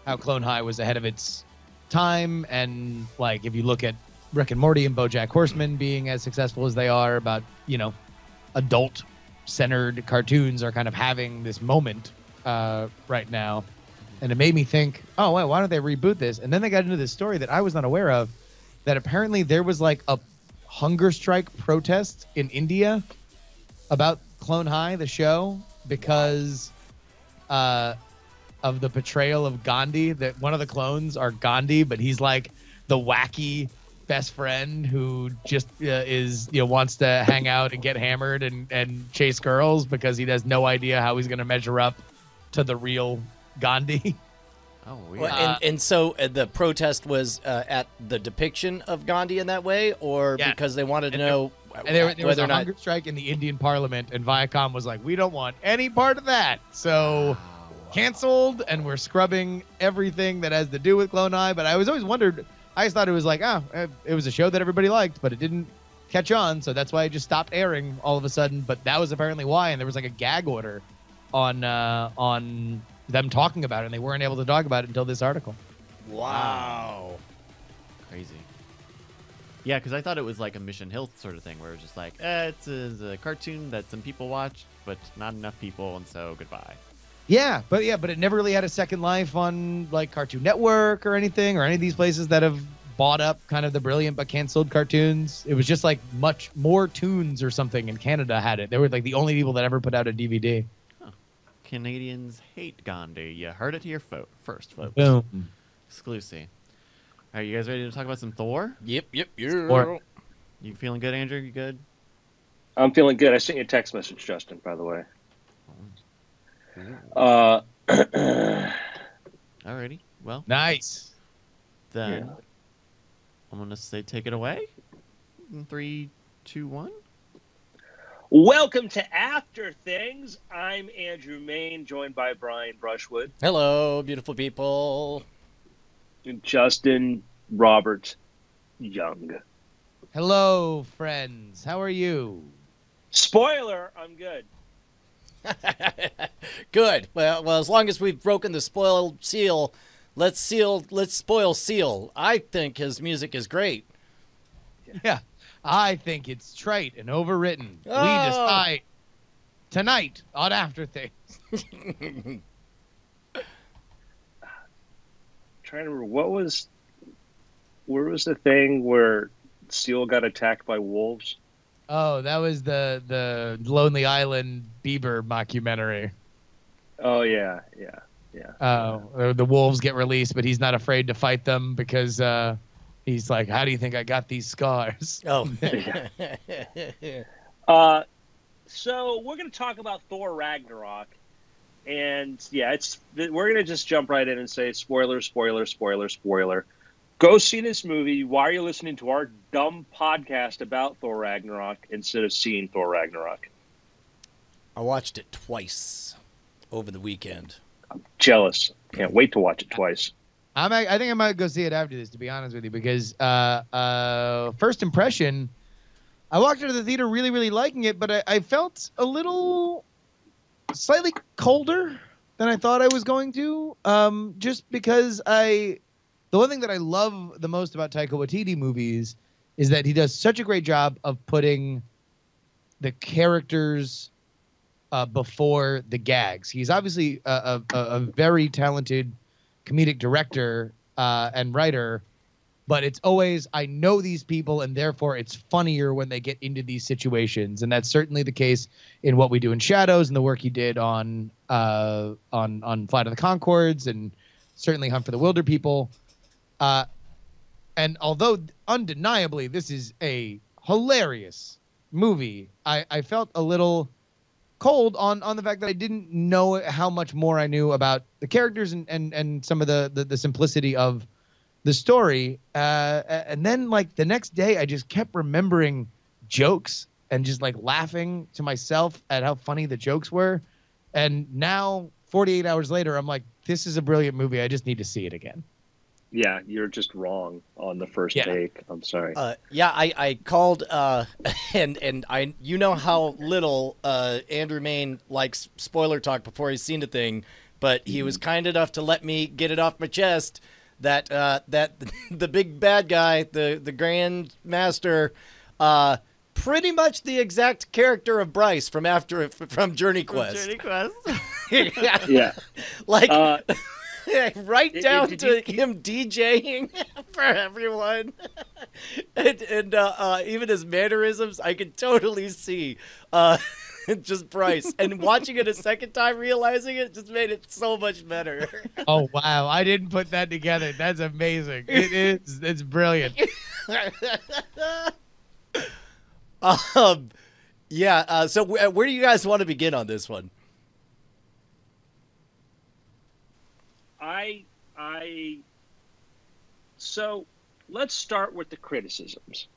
how Clone High was ahead of its time, and like if you look at Rick and Morty and BoJack Horseman being as successful as they are, about adult-centered cartoons are kind of having this moment right now. And it made me think, oh, wait, why don't they reboot this? And then they got into this story that I was not aware of, that apparently there was like a hunger strike protest in India about Clone High, the show, because of the portrayal of Gandhi. That one of the clones are Gandhi, but he's like the wacky best friend who just wants to hang out and get hammered and chase girls because he has no idea how he's going to measure up to the real Gandhi. Oh, weird. Well, and so the protest was at the depiction of Gandhi in that way, or because they wanted to know and there was whether a or not hunger strike in the Indian parliament, and Viacom was like, we don't want any part of that. So canceled, and we're scrubbing everything that has to do with Clone High. But I was always wondered, I just thought it was like, it was a show that everybody liked, but it didn't catch on. So that's why it just stopped airing all of a sudden. But that was apparently why. And there was like a gag order on them talking about it, and they weren't able to talk about it until this article. Wow. Crazy. Yeah, because I thought it was like a Mission Hill sort of thing, where it was just like, it's a cartoon that some people watch, but not enough people, and so goodbye. Yeah, but it never really had a second life on like Cartoon Network or anything, or any of these places that have bought up kind of the brilliant but canceled cartoons. It was just like much more Toons or something in Canada had it. They were like the only people that ever put out a DVD. Canadians hate Gandhi. You heard it here first, folks. Boom. Exclusive. Are you guys ready to talk about some Thor? Yep. Or- You feeling good, Andrew? You good? I'm feeling good. I sent you a text message, Justin, by the way. Alrighty. Well, Nice. then Yeah. I'm gonna say take it away. In 3, 2, 1. Welcome to After Things. I'm Andrew Main, joined by Brian Brushwood Hello, beautiful people. and Justin Robert Young. Hello, friends. How are you? Spoiler, I'm good. Good. Well, as long as we've broken the spoiled seal, let's spoil Seal. I think his music is great. Yeah. I think it's trite and overwritten. Oh. We decide tonight on After Things. Trying to remember where was the thing where Seal got attacked by wolves? Oh, that was the Lonely Island Bieber mockumentary. Oh yeah. The wolves get released, but he's not afraid to fight them because he's like, how do you think I got these scars? Oh. So we're going to talk about Thor Ragnarok, and we're going to just jump right in and say spoiler. Go see this movie. Why are you listening to our dumb podcast about Thor Ragnarok instead of seeing Thor Ragnarok? I watched it twice over the weekend. I'm jealous. Can't wait to watch it twice. I think I might go see it after this, to be honest with you, because first impression, I walked into the theater really, really liking it, but I felt a little slightly colder than I thought I was going to, just because the one thing that I love the most about Taika Waititi movies is that he does such a great job of putting the characters before the gags. He's obviously a very talented comedic director and writer, but it's always, I know these people and therefore it's funnier when they get into these situations. And that's certainly the case in What We Do in Shadows and the work he did on Flight of the Conchords and certainly Hunt for the Wilder People. And although undeniably this is a hilarious movie, I felt a little cold on the fact that I didn't know how much more I knew about the characters and some of the simplicity of the story. And then like the next day, I just kept remembering jokes and just like laughing to myself at how funny the jokes were. And now 48 hours later, I'm like, this is a brilliant movie. I just need to see it again. Yeah, you're just wrong on the first take. I'm sorry. I called, and I, you know how little Andrew Main likes spoiler talk before he's seen the thing, but he was kind enough to let me get it off my chest that the big bad guy, the Grand Master, pretty much the exact character of Bryce from Journey Quest. Journey Quest. Yeah. Like. Right down to him DJing for everyone, and even his mannerisms, I could totally see just Bryce. And watching it a second time, realizing it just made it so much better. Oh wow, I didn't put that together. That's amazing. It's brilliant. So where do you guys want to begin on this one? So let's start with the criticisms.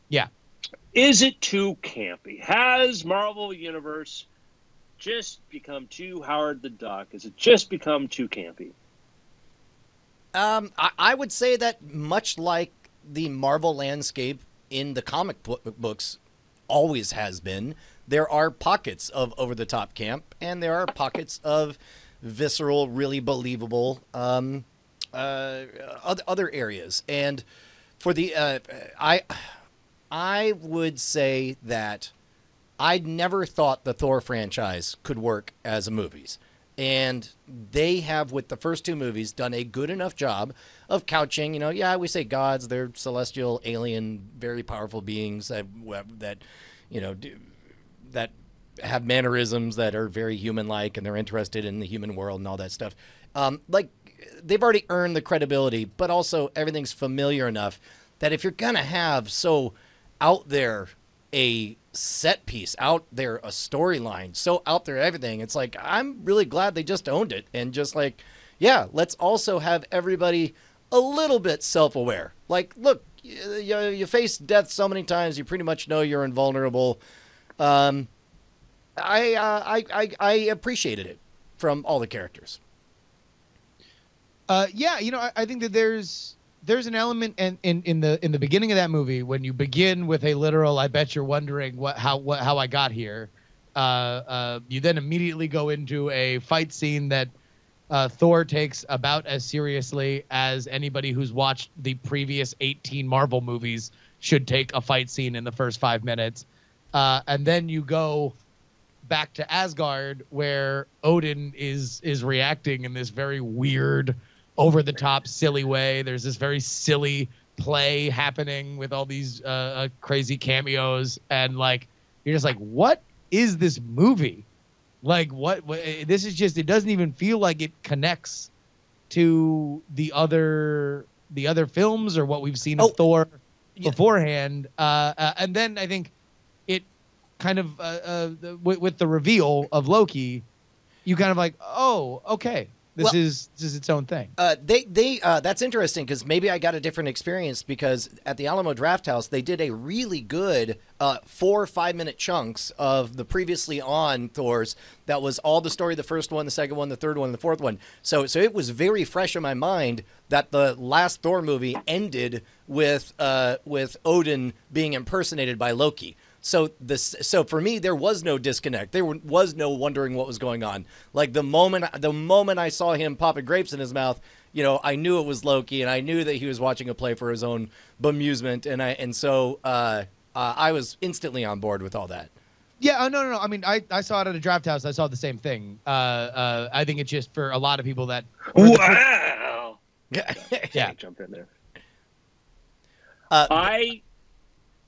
Yeah. Is it too campy? Has Marvel Universe just become too Howard the Duck? Has it just become too campy? I would say that much like the Marvel landscape in the comic books always has been, there are pockets of over-the-top camp, and there are pockets of visceral, really believable other areas. And for the I would say that I'd never thought the Thor franchise could work as a movies. And they have, with the first two movies, done a good enough job of couching, we say gods, they're celestial, alien, very powerful beings that have mannerisms that are very human-like, and they're interested in the human world and all that stuff. They've already earned the credibility, but also everything's familiar enough that if you're going to have so out there a set piece, out there a storyline, so out there everything, it's like, I'm really glad they just owned it and just like, yeah, let's also have everybody a little bit self-aware. Like, look, you face death so many times, you pretty much know you're invulnerable. I appreciated it from all the characters. I think that there's an element in the beginning of that movie when you begin with a literal, I bet you're wondering how I got here. You then immediately go into a fight scene that Thor takes about as seriously as anybody who's watched the previous 18 Marvel movies should take a fight scene in the first 5 minutes. And then you go back to Asgard, where Odin is reacting in this very weird, over-the-top, silly way. There's this very silly play happening with all these crazy cameos. And, like, you're just like, what is this movie? Like, what this is just, it doesn't even feel like it connects to the other films or what we've seen of Thor beforehand. And then I think it kind of, with the reveal of Loki, you kind of like, oh, okay. This is its own thing. That's interesting, because maybe I got a different experience, because at the Alamo Drafthouse they did a really good 4 5-minute chunks of the previously on Thors. That was all the story, the first one, the second one, the third one, the fourth one. So it was very fresh in my mind that the last Thor movie ended with Odin being impersonated by Loki. So for me, there was no disconnect. There was no wondering what was going on. Like the moment I saw him popping grapes in his mouth, I knew it was Loki, and I knew that he was watching a play for his own bemusement, and so I was instantly on board with all that. Yeah, no. I mean, I saw it at a draft house. I saw the same thing. I think it's just for a lot of people that. Wow. Yeah. Jump in there.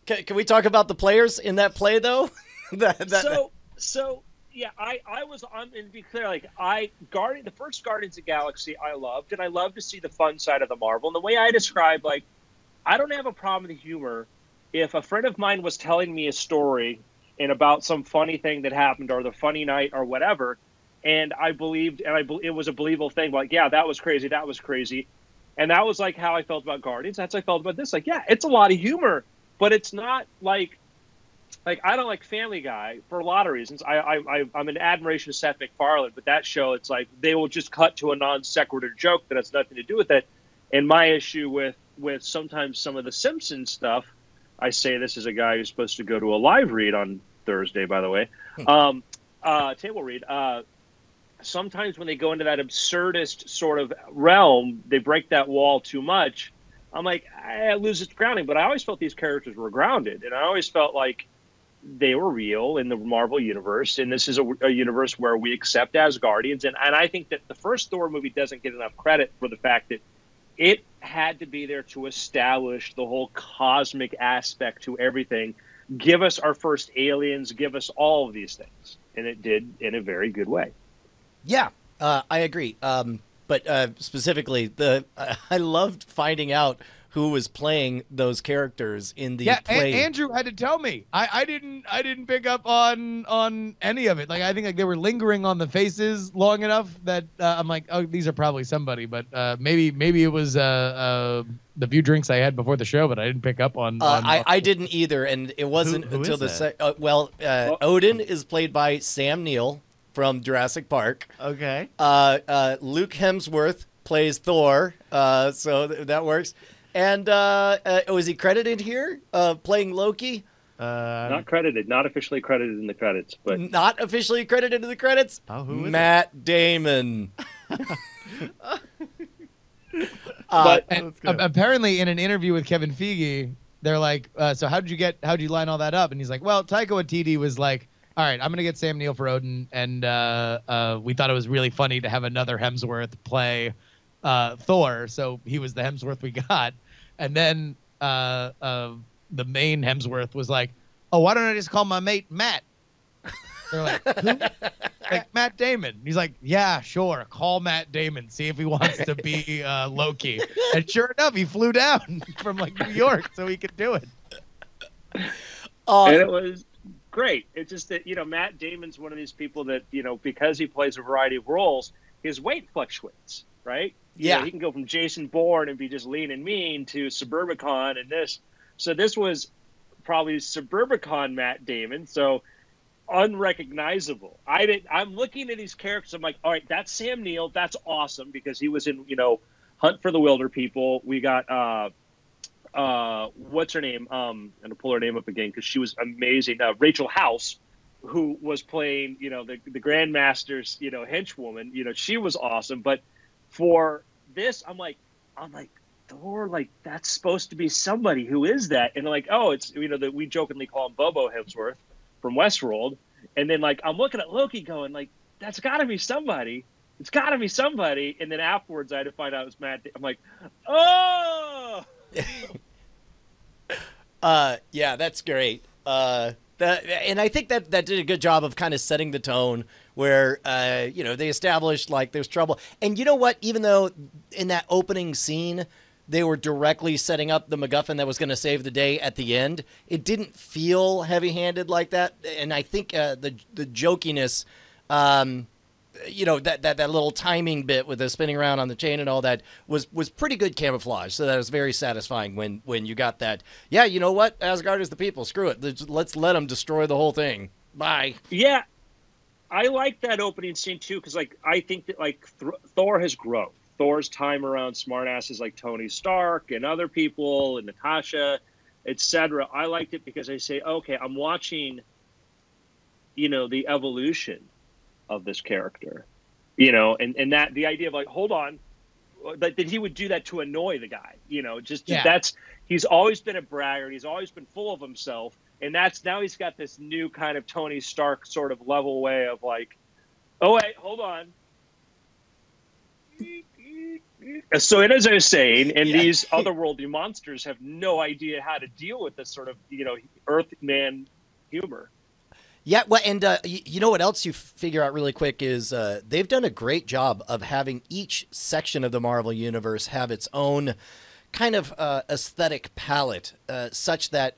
Can we talk about the players in that play, though? So yeah, I was on, and to be clear, like the first Guardians of the Galaxy I loved, and I love to see the fun side of the Marvel. And the way I describe, like, I don't have a problem with the humor. If a friend of mine was telling me a story and about some funny thing that happened, or the funny night, or whatever, and I believed, and it was a believable thing, like, yeah, that was crazy, and that was like how I felt about Guardians. That's how I felt about this. Like, yeah, it's a lot of humor. But it's not like I don't like Family Guy for a lot of reasons. I'm an admiration of Seth MacFarlane, but that show, it's like they will just cut to a non sequitur joke that has nothing to do with it. And my issue with sometimes some of the Simpsons stuff, I say this as a guy who's supposed to go to a live read on Thursday, by the way, table read. Sometimes when they go into that absurdist sort of realm, they break that wall too much. I'm like, I lose its grounding, but I always felt these characters were grounded, and I always felt like they were real in the Marvel universe, and this is a universe where we accept Asgardians, and I think that the first Thor movie doesn't get enough credit for the fact that it had to be there to establish the whole cosmic aspect to everything, give us our first aliens, give us all of these things, and it did in a very good way. Yeah, I agree. But specifically, I loved finding out who was playing those characters in the play. Andrew had to tell me. I didn't pick up on any of it. Like, I think like they were lingering on the faces long enough that I'm like, oh, these are probably somebody. But maybe it was the few drinks I had before the show, but I didn't pick up on. I didn't either, and it wasn't until the Odin is played by Sam Neill from Jurassic Park. Okay. Luke Hemsworth plays Thor, so that works. And was he credited here playing Loki? Not credited, not officially credited in the credits, but not officially credited in the credits. Oh, who is Matt Damon. Apparently, in an interview with Kevin Feige, they're like, "So how'd you line all that up?" And he's like, "Well, Taika Waititi was like, all right, I'm going to get Sam Neill for Odin, and we thought it was really funny to have another Hemsworth play Thor, so he was the Hemsworth we got. And then the main Hemsworth was like, oh, why don't I just call my mate Matt? They're like, who? Like, Matt Damon. He's like, yeah, sure, call Matt Damon, see if he wants to be Loki. And sure enough, he flew down from like New York so he could do it. And it was great. It's just that, Matt Damon's one of these people that, because he plays a variety of roles, his weight fluctuates, right? Yeah. He can go from Jason Bourne and be just lean and mean to Suburbicon and this. So this was probably Suburbicon Matt Damon, so unrecognizable. I'm looking at these characters, I'm like, all right, that's Sam Neill, that's awesome, because he was in, Hunt for the Wilder People. We got what's her name? I'm gonna pull her name up again because she was amazing. Rachel House who was playing, the Grandmaster's, henchwoman, she was awesome. But for this, I'm like, Thor, like, that's supposed to be somebody. Who is that? And like, oh, it's, that we jokingly call him Bobo Hemsworth from Westworld. And then like, I'm looking at Loki going like, that's gotta be somebody. It's gotta be somebody. And then afterwards I had to find out it was Matt. I'm like, oh, yeah, that's great. And I think that did a good job of kind of setting the tone where, they established like there's trouble. And you know what? Even though in that opening scene, they were directly setting up the MacGuffin that was going to save the day at the end, it didn't feel heavy-handed like that. And I think the jokiness, that little timing bit with the spinning around on the chain and all that was pretty good camouflage. So that was very satisfying when you got that. Yeah, you know what? Asgard is the people. Screw it. Let's let them destroy the whole thing. Bye. Yeah, I like that opening scene too because like I think that like Thor has grown. Thor's time around smartasses like Tony Stark and other people and Natasha, etc. I liked it because I say, okay, I'm watching, the evolution of this character, and that the idea of like, hold on, that he would do that to annoy the guy, he's always been a braggart. He's always been full of himself. And now he's got this new kind of Tony Stark sort of level way of like, oh, wait, hold on. So as I was saying, and these otherworldly monsters have no idea how to deal with this sort of, Earthman humor. Yeah, well, and you know what else you figure out really quick is they've done a great job of having each section of the Marvel Universe have its own kind of aesthetic palette, such that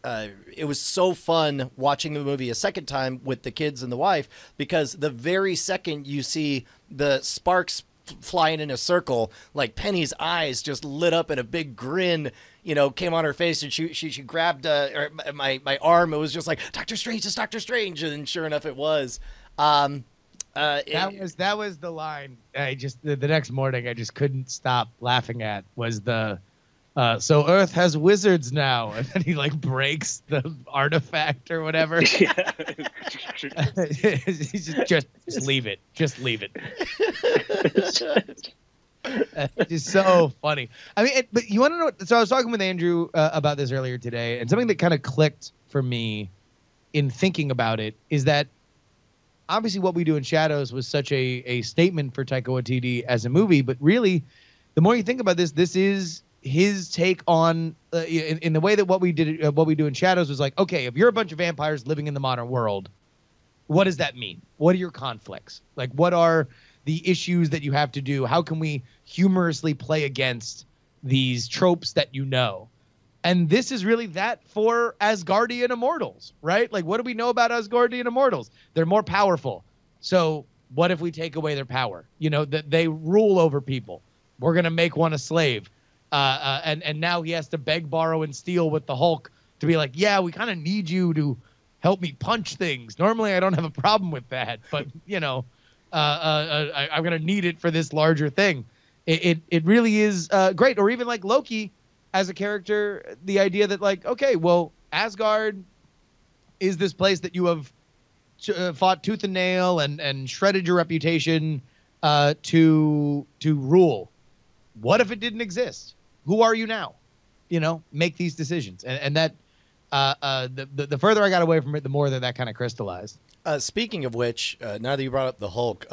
it was so fun watching the movie a second time with the kids and the wife, because the very second you see the sparks flying in a circle, like Penny's eyes just lit up and a big grin, came on her face, and she grabbed my arm. It was just like, Doctor Strange, it's Doctor Strange, and sure enough, it was. That was the line. I just the next morning I just couldn't stop laughing at was the. So Earth has wizards now, and then he like breaks the artifact or whatever. Yeah. just leave it. Just leave it. It's just so funny. I mean, but you want to know? So I was talking with Andrew about this earlier today, and something that kind of clicked for me in thinking about it is that obviously what we do in Shadows was such a statement for Taika Waititi as a movie, but really, the more you think about this, this is his take on in the way that what we do in Shadows was like, okay, if you're a bunch of vampires living in the modern world, what does that mean? What are your conflicts? Like, what are the issues that you have to do? How can we humorously play against these tropes that you know? And this is really that for Asgardian immortals, right? Like, what do we know about Asgardian immortals? They're more powerful. So what if we take away their power? That they rule over people. We're going to make one a slave. And now he has to beg, borrow, and steal with the Hulk to be like, yeah, we kind of need you to help me punch things. Normally, I don't have a problem with that, but I'm gonna need it for this larger thing. It really is great. Or even like Loki as a character, the idea that like, okay, well, Asgard is this place that you have fought tooth and nail and shredded your reputation to rule. What if it didn't exist? Who are you now? Make these decisions. And that the further I got away from it, the more that kind of crystallized. Speaking of which, now that you brought up the Hulk,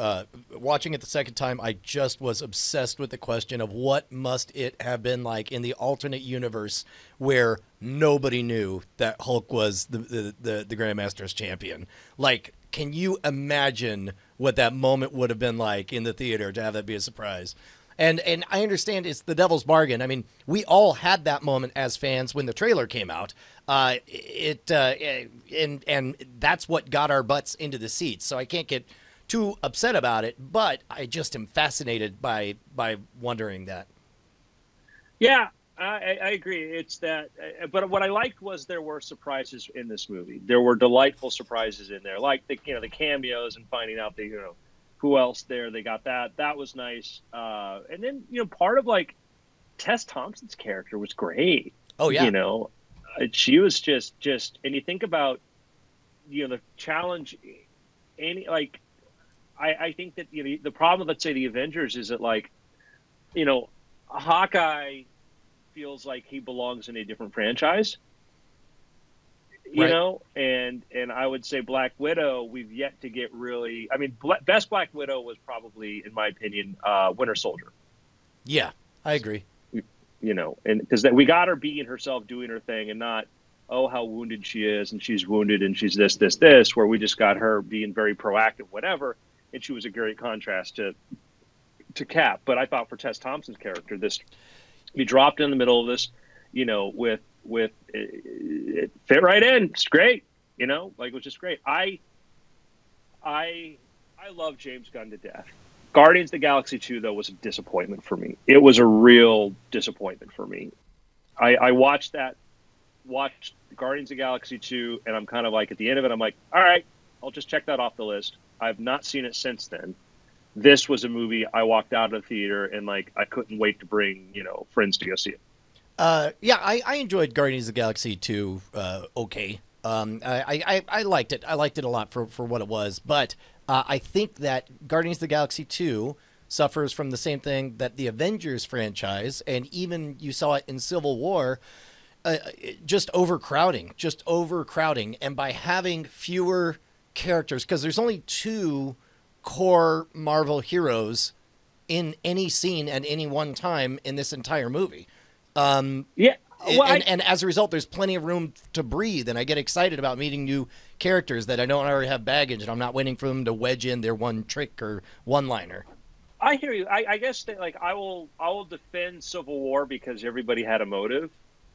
watching it the second time, I just was obsessed with the question of what must it have been like in the alternate universe where nobody knew that Hulk was the Grandmaster's champion. Like, can you imagine what that moment would have been like in the theater to have that be a surprise? And I understand it's the devil's bargain. I mean, we all had that moment as fans when the trailer came out. And that's what got our butts into the seats. So I can't get too upset about it, but I just am fascinated by wondering that. Yeah, I agree. It's that. But what I liked was there were surprises in this movie. There were delightful surprises in there, like the cameos and finding out that who else there. They got that. That was nice. And then, part of like Tess Thompson's character was great. Oh yeah. She was just, and you think about the challenge, I think that the problem, let's say the Avengers, is that Hawkeye feels like he belongs in a different franchise. Right. And I would say Black Widow, we've yet to get really. I mean, best Black Widow was probably, in my opinion, Winter Soldier. Yeah, I agree. And because we got her being herself, doing her thing, and not, oh, how wounded she is, and she's wounded, and she's this, where we just got her being very proactive, whatever, and she was a great contrast to Cap. But I thought for Tess Thompson's character, we dropped in the middle of this, with it fit right in. It's great, it was just great. I love James Gunn to death. Guardians of the Galaxy 2, though, was a disappointment for me. It was a real disappointment for me. I watched Guardians of the Galaxy 2, and I'm kind of like, at the end of it, I'm like, all right, I'll just check that off the list. I've not seen it since then. This was a movie I walked out of the theater and I couldn't wait to bring, friends to go see it. Yeah, I enjoyed Guardians of the Galaxy 2. Okay. I liked it. I liked it a lot for what it was. But I think that Guardians of the Galaxy 2 suffers from the same thing that the Avengers franchise, and even you saw it in Civil War, just overcrowding. And by having fewer characters, because there's only 2 core Marvel heroes in any scene at any one time in this entire movie. Yeah. Well, and as a result, there's plenty of room to breathe, and I get excited about meeting new characters that I don't already have baggage, and I'm not waiting for them to wedge in their one trick or one-liner. I hear you. I guess that I will defend Civil War because everybody had a motive.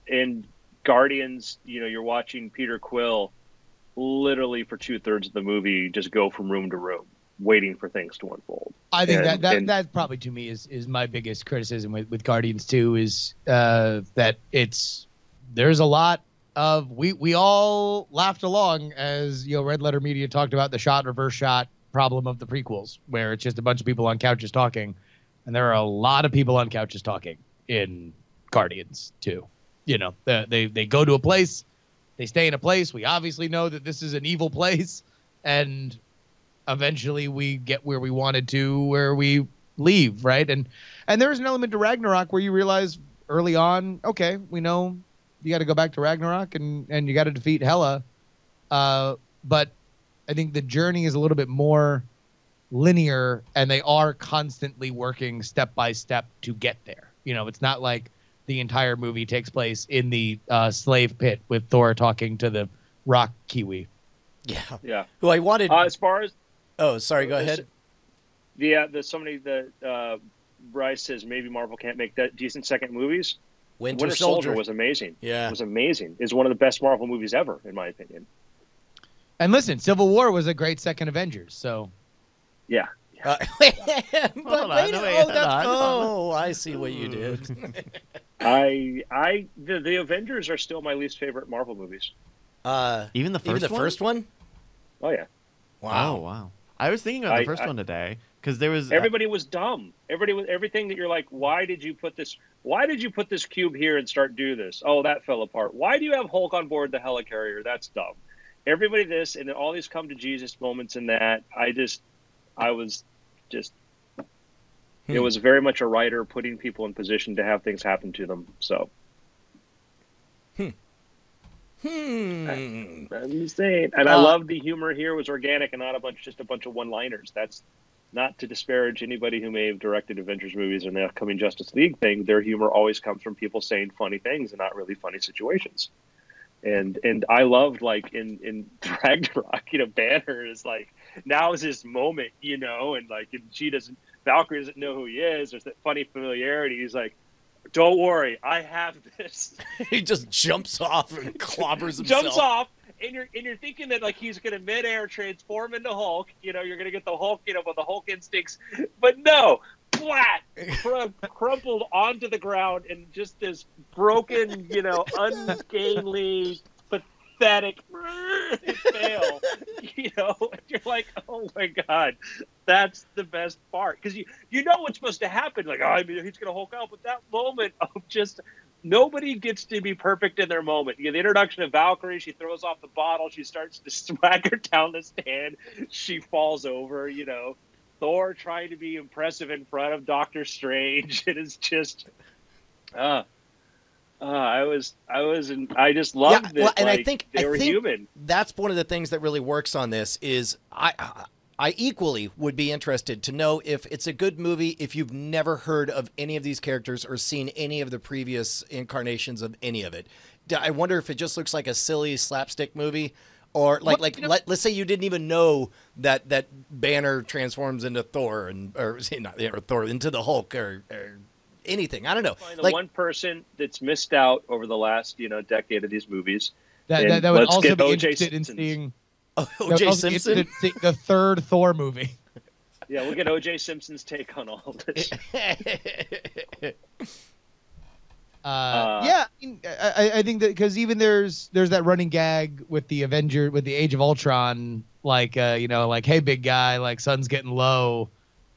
And Guardians, you're watching Peter Quill literally for 2/3 of the movie just go from room to room, waiting for things to unfold. I think that probably to me is my biggest criticism with Guardians 2 is that there's a lot of we all laughed along as Red Letter Media talked about the shot reverse shot problem of the prequels, where it's just a bunch of people on couches talking, and there are a lot of people on couches talking in Guardians 2. They go to a place, they stay in a place. We obviously know that this is an evil place, and eventually we get where we wanted to, where we leave, right? And there's an element to Ragnarok where you realize early on, okay, we know you got to go back to Ragnarok and you got to defeat Hela. But I think the journey is a little bit more linear, and they are constantly working step by step to get there. It's not like the entire movie takes place in the slave pit with Thor talking to the rock Kiwi. Yeah. Who I wanted. As far as. Oh, sorry. Go ahead. Yeah, there's somebody that Bryce says maybe Marvel can't make that decent second movies. Winter Soldier was amazing. Yeah, it was amazing. It's one of the best Marvel movies ever, in my opinion. And listen, Civil War was a great second Avengers. So. Yeah. I see what you did. The Avengers are still my least favorite Marvel movies. Even the first one? Oh yeah. Wow. Oh, wow. I was thinking about the first one today because there was everybody was dumb. Everything that you're like, why did you put this cube here and start do this? Oh, that fell apart. Why do you have Hulk on board the helicarrier? That's dumb. Everybody this and then all these come to Jesus moments in that. I was just. It was very much a writer putting people in position to have things happen to them. So. I'm just saying, and I love the humor here was organic and not just a bunch of one-liners. That's not to disparage anybody who may have directed Avengers movies and the upcoming Justice League thing. Their humor always comes from people saying funny things and not really funny situations. And I loved in Ragnarok, Banner is like, now is his moment, and Valkyrie doesn't know who he is. There's that funny familiarity. He's like, don't worry, I have this. He just jumps off and clobbers himself. Jumps off, and you're thinking that he's gonna midair transform into Hulk. You're gonna get the Hulk, with the Hulk instincts, but no, flat, crumpled onto the ground, and just this broken, ungainly, pathetic fail. You're like, oh my god, that's the best part because you know what's supposed to happen. Like, he's gonna Hulk out, but that moment of just nobody gets to be perfect in their moment. You get the introduction of Valkyrie. She throws off the bottle. She starts to swagger down the stand. She falls over. Thor trying to be impressive in front of Doctor Strange. It is just, I just loved it. Well, and like, I think they were human. That's one of the things that really works on this. Is I equally would be interested to know if it's a good movie if you've never heard of any of these characters or seen any of the previous incarnations of any of it. I wonder if it just looks like a silly slapstick movie, or let's say you didn't even know that Banner transforms into Thor or Thor into the Hulk or anything. I don't know. Find the one person that's missed out over the last decade of these movies. That would also be interested in seeing. O.J. Simpson? The third Thor movie. Yeah, we'll get O.J. Simpson's take on all this. I think that because even there's that running gag with the Age of Ultron, like hey big guy, like sun's getting low,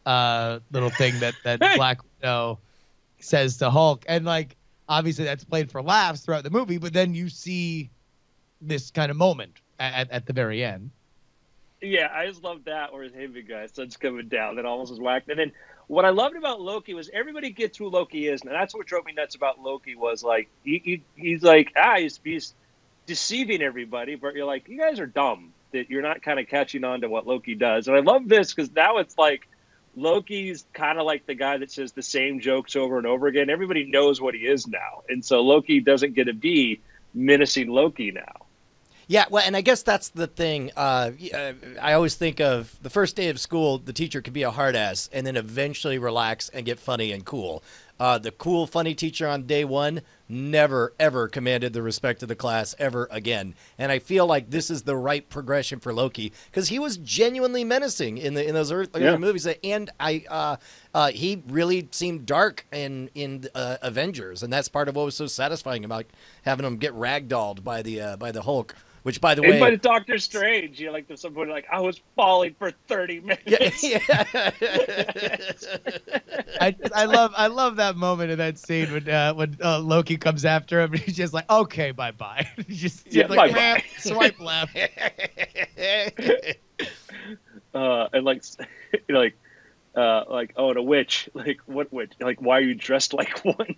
little thing that Black Widow says to Hulk, and like obviously that's played for laughs throughout the movie, but then you see this kind of moment at the very end. Yeah, I just loved that where hey big guy, sun's coming down, that almost was whacked. And then what I loved about Loki was everybody gets who Loki is, and that's what drove me nuts about Loki was like he's like he's deceiving everybody, but you're like, you guys are dumb that you're not kind of catching on to what Loki does. And I love this because now it's like Loki's kind of like the guy that says the same jokes over and over again. Everybody knows what he is now, and so Loki doesn't get to be menacing Loki now. Yeah, well, and I guess that's the thing. I always think of the first day of school, the teacher could be a hard ass and then eventually relax and get funny and cool. The cool, funny teacher on day one never, ever commanded the respect of the class ever again. And I feel like this is the right progression for Loki because he was genuinely menacing in those early movies. And he really seemed dark in Avengers. And that's part of what was so satisfying about having him get ragdolled by the Hulk. Which, by the way, by Doctor Strange, like there's somebody like I was falling for 30 minutes. Yeah. I love that moment in that scene when Loki comes after him and he's just like, okay, bye. Just like bye. Swipe left. And like and a witch. Like what witch? Like why are you dressed like one?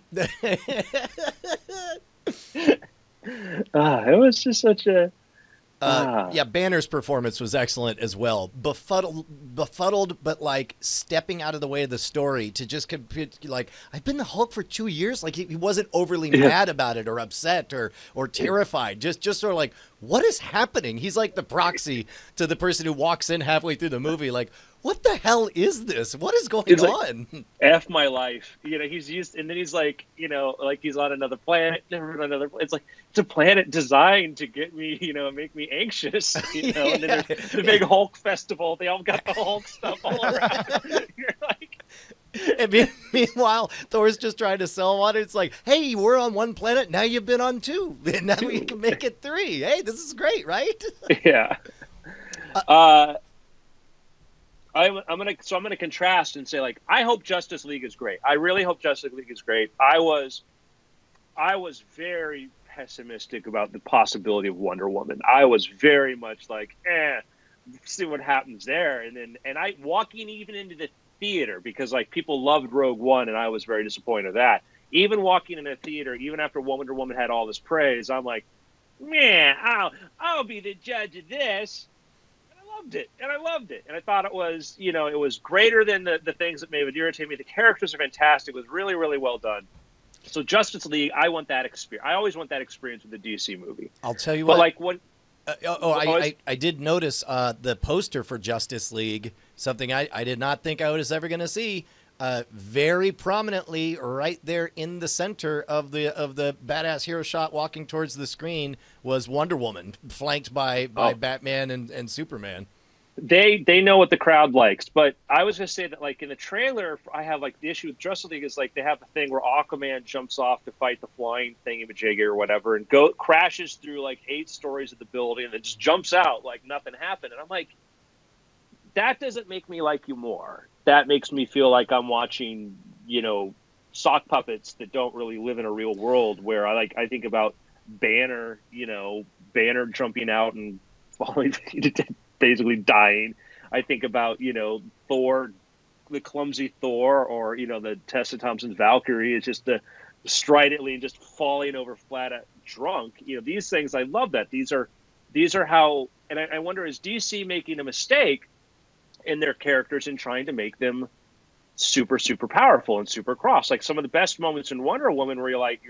It was just such a. Banner's performance was excellent as well. Befuddled, but like stepping out of the way of the story to just like I've been the Hulk for 2 years. Like he wasn't overly mad about it or upset or terrified. Just sort of like, what is happening? He's like the proxy to the person who walks in halfway through the movie. Like, what the hell is this? What is going on? Like, F my life. He's used, and then he's like, like he's on another planet, never on another. It's like it's a planet designed to get me, make me anxious. And then there's the big Hulk festival. They all got the Hulk stuff all around. You're like. And meanwhile, Thor's just trying to sell one. It's like, hey, you were on one planet, now you've been on two, and now we can make it 3. Hey, this is great, right? Yeah. I'm gonna contrast and say, like, I hope Justice League is great. I really hope Justice League is great. I was very pessimistic about the possibility of Wonder Woman. I was very much like, see what happens there. And I walking even into the theater because like people loved Rogue One and I was very disappointed with that. Even walking in a theater, even after Wonder Woman had all this praise, I'm like, man, I'll be the judge of this. And I loved it. And I thought it was, it was greater than the things that may have irritated me. The characters are fantastic. It was really, really well done. So Justice League, I want that experience. I always want that experience with the DC movie. I'll tell you but what. Like what? I did notice the poster for Justice League, something I did not think I was ever going to see. Very prominently, right there in the center of the badass hero shot, walking towards the screen, was Wonder Woman, flanked by Batman and Superman. They know what the crowd likes, but I was gonna say that like in the trailer, I have like the issue with Justice League is like they have the thing where Aquaman jumps off to fight the flying thingamajigger or whatever, and crashes through like 8 stories of the building, and then just jumps out like nothing happened, and I'm like, that doesn't make me like you more. That makes me feel like I'm watching, sock puppets that don't really live in a real world. Where I think about Banner, Banner jumping out and falling, basically dying. I think about Thor, the clumsy Thor, or the Tessa Thompson's Valkyrie is just the stridently and just falling over flat at drunk. These things, I love that. These are how, and I wonder, is DC making a mistake in their characters and trying to make them super, super powerful and super cross? Like some of the best moments in Wonder Woman where you're like,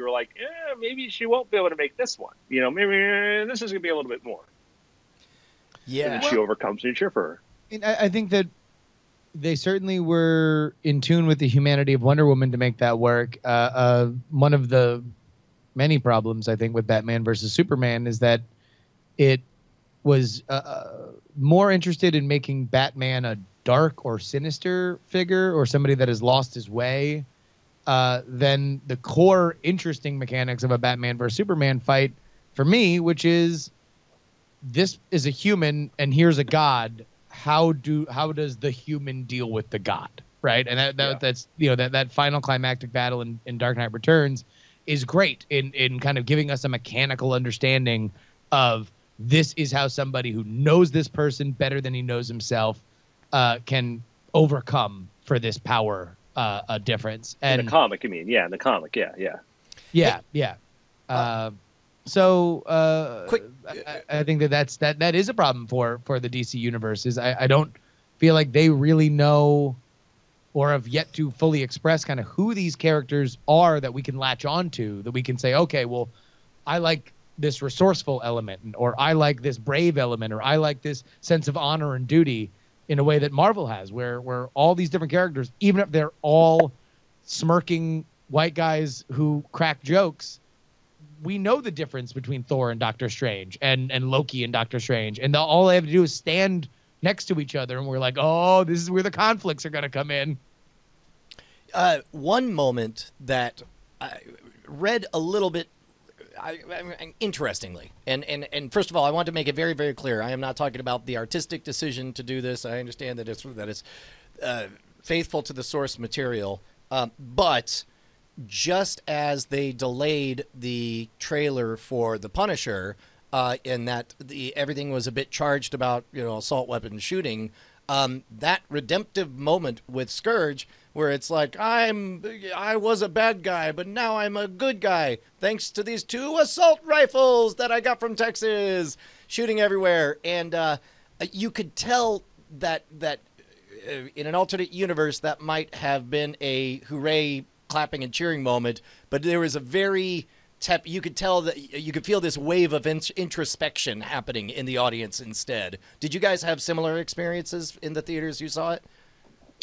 maybe she won't be able to make this one. Maybe this is going to be a little bit more. Yeah. And then she overcomes and you cheer for her. And I think that they certainly were in tune with the humanity of Wonder Woman to make that work. One of the many problems, I think, with Batman versus Superman is that it was more interested in making Batman a dark or sinister figure or somebody that has lost his way than the core interesting mechanics of a Batman versus Superman fight for me, which is this is a human and here's a god. How does the human deal with the god, right? And that's that final climactic battle in Dark Knight Returns is great in kind of giving us a mechanical understanding of this is how somebody who knows this person better than he knows himself can overcome for this power difference. And in the comic, in the comic, yeah. Quick, I think that is a problem for the DC universe. Is I don't feel like they really know or have yet to fully express kind of who these characters are that we can latch onto, that we can say, okay, well, I like this resourceful element, or I like this brave element, or I like this sense of honor and duty in a way that Marvel has, where all these different characters, even if they're all smirking white guys who crack jokes, we know the difference between Thor and Doctor Strange and Loki and Doctor Strange. And all they have to do is stand next to each other. And we're like, oh, this is where the conflicts are going to come in. One moment that I read a little bit interestingly. And first of all, I want to make it very, very clear. I am not talking about the artistic decision to do this. I understand that it's faithful to the source material. But just as they delayed the trailer for The Punisher, in that everything was a bit charged about assault weapon shooting, that redemptive moment with Scourge, where it's like I was a bad guy, but now I'm a good guy thanks to these 2 assault rifles that I got from Texas, shooting everywhere, and you could tell that in an alternate universe that might have been a hooray, clapping and cheering moment, but there was a very you could tell that you could feel this wave of introspection happening in the audience instead. Did you guys have similar experiences in the theaters you saw it?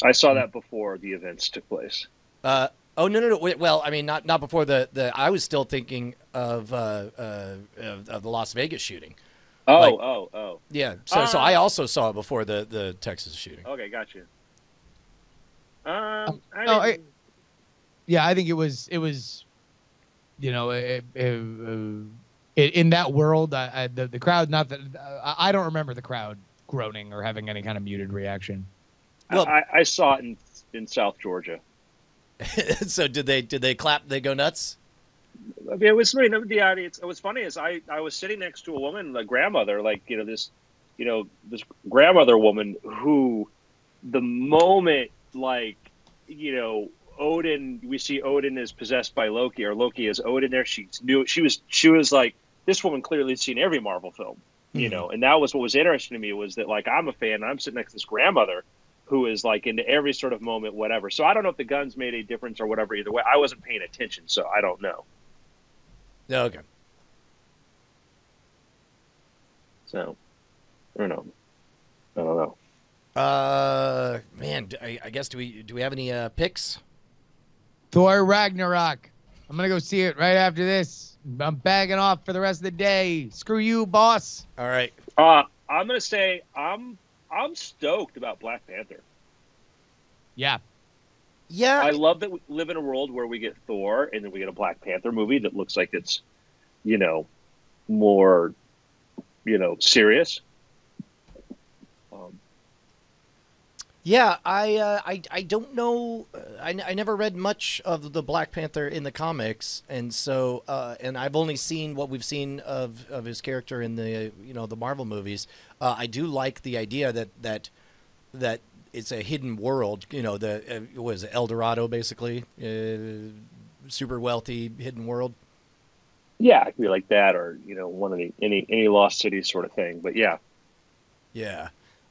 I saw that before the events took place. Oh, no. Well, I mean, not before the I was still thinking of the Las Vegas shooting. Oh. Yeah. So I also saw it before the Texas shooting. Okay, got you. Yeah, I think it was in that world, the crowd, not that I don't remember the crowd groaning or having any kind of muted reaction. Well, I saw it in South Georgia. So did they clap? They go nuts? I mean, it was the audience. It was funny as I was sitting next to a woman, a grandmother, this grandmother woman who, the moment Odin, we see Odin is possessed by Loki, or Loki is Odin there. She was like, this woman clearly seen every Marvel film, and that was what was interesting to me, was that I'm a fan and I'm sitting next to this grandmother who is into every sort of moment, whatever. So I don't know if the guns made a difference or whatever. Either way, I wasn't paying attention, so I don't know. Okay. So I don't know. Man, I guess do we have any picks? Thor Ragnarok. I'm gonna go see it right after this. I'm bagging off for the rest of the day. Screw you, boss. All right. I'm gonna say I'm stoked about Black Panther. Yeah. I love that we live in a world where we get Thor and then we get a Black Panther movie that looks like it's, more, serious. Yeah, I don't know. I never read much of the Black Panther in the comics, and so and I've only seen what we've seen of his character in the the Marvel movies. I do like the idea that it's a hidden world. The what is it, El Dorado, basically, super wealthy hidden world. Yeah, it could be like that, or one of the any lost city sort of thing. But yeah, Yeah.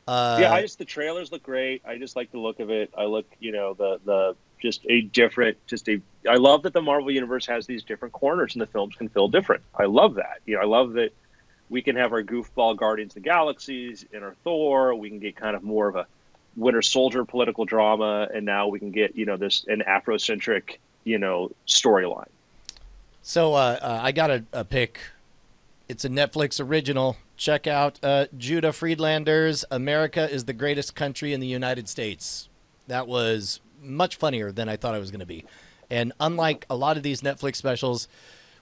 yeah. The trailers look great. I just like the look of it. I look, the just a different, I love that the Marvel universe has these different corners, and the films can feel different. I love that. I love that we can have our goofball Guardians of the Galaxies and our Thor. We can get kind of more of a Winter Soldier political drama, and now we can get this an Afrocentric storyline. So I got a pick. It's a Netflix original. Check out Judah Friedlander's "America is the Greatest Country in the United States." That was much funnier than I thought it was going to be. And unlike a lot of these Netflix specials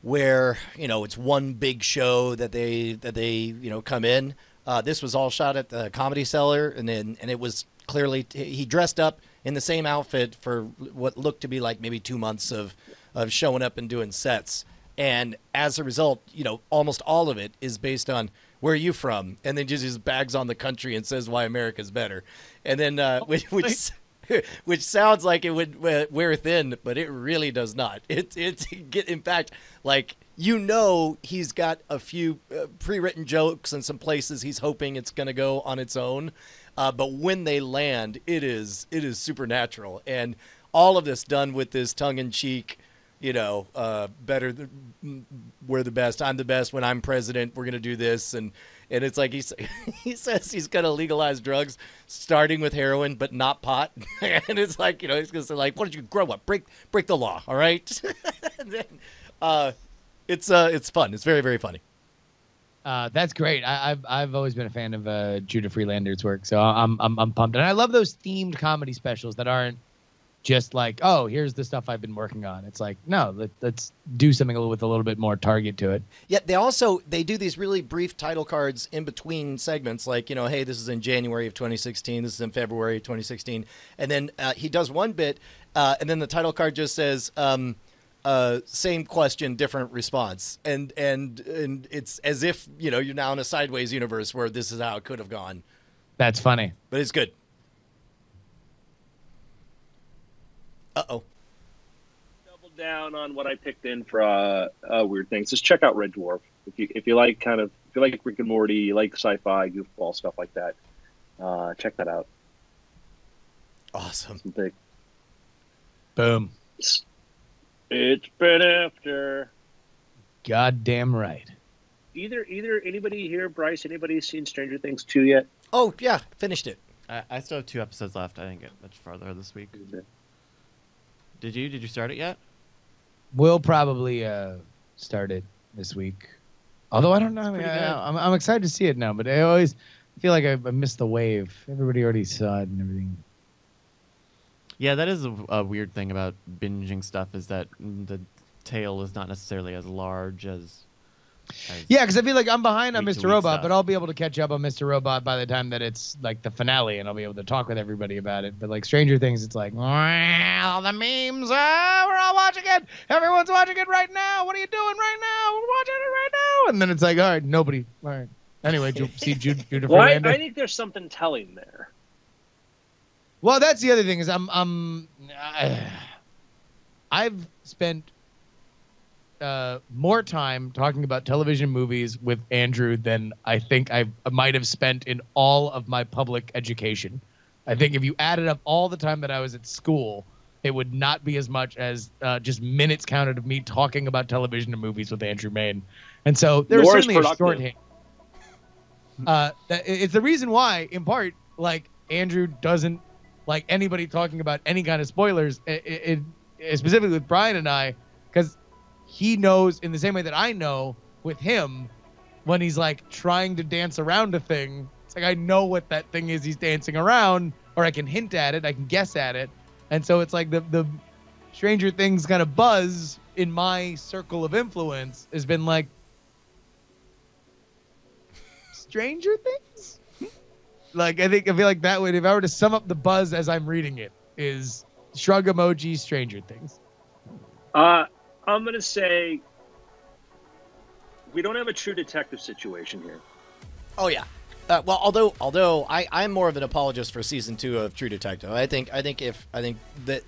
where, it's one big show that they come in, this was all shot at the Comedy Cellar, and it was clearly he dressed up in the same outfit for what looked to be like maybe 2 months of showing up and doing sets. And as a result, almost all of it is based on where are you from, and then just bags on the country and says why America's better, and then which sounds like it would wear thin, but it really does not. In fact, like he's got a few pre-written jokes and some places he's hoping it's going to go on its own, but when they land, it is supernatural, and all of this done with this tongue-in-cheek. Better. We're the best. I'm the best. When I'm president, we're gonna do this, and it's like he says he's gonna legalize drugs, starting with heroin, but not pot. And it's like he's gonna say like, "Why don't you grow up? Break the law, all right?" And then, it's fun. It's very, very funny. That's great. I've always been a fan of Judah Freelander's work, so I'm pumped, and I love those themed comedy specials that aren't just like, oh, here's the stuff I've been working on. It's like, no, let's do something with a little bit more target to it. Yeah, they do these really brief title cards in between segments, like, hey, this is in January of 2016, this is in February of 2016, and then he does one bit, and then the title card just says, same question, different response, and it's as if you're now in a sideways universe where this is how it could have gone. That's funny, but it's good. Uh-oh. Double down on what I picked in for weird things. Just check out Red Dwarf if you like Rick and Morty, you like sci-fi, goofball stuff like that. Check that out. Awesome. Something. Boom. It's been after. Goddamn right. Either anybody here, Bryce? Anybody seen Stranger Things 2 yet? Oh yeah, finished it. I still have 2 episodes left. I didn't get much farther this week. Did you start it yet? We'll probably start it this week. Although I don't know. I'm excited to see it now, but I always feel like I missed the wave. Everybody already saw it and everything. Yeah, that is a weird thing about binging stuff, is that the tail is not necessarily as large as yeah, because I feel like I'm behind on week to Mr. week Robot, stuff. but I'll be able to catch up on Mr. Robot by the time that it's like the finale, and I'll be able to talk with everybody about it. But like Stranger Things, it's like, well, the memes, we're all watching it. Everyone's watching it right now. What are you doing right now? We're watching it right now. And then it's like, all right, nobody. All right. Anyway, see Judah Well, I Freelander. think there's something telling there. Well, that's the other thing is I've spent more time talking about television movies with Andrew than I think I might have spent in all of my public education. I think if you added up all the time that I was at school, it would not be as much as just minutes counted of me talking about television and movies with Andrew Main. And so there's certainly a shorthand. It's the reason why, in part, like Andrew doesn't like anybody talking about any kind of spoilers, specifically with Brian and I, because he knows in the same way that I know with him when he's like trying to dance around a thing. It's like I know what that thing is he's dancing around, or I can hint at it, I can guess at it. And so it's like the Stranger Things kind of buzz in my circle of influence has been like, Stranger Things? Like I feel like that would, if I were to sum up the buzz as I'm reading it, is shrug emoji, Stranger Things. I'm gonna say we don't have a True Detective situation here. Oh yeah. Well, although I'm more of an apologist for season 2 of True Detective. I think that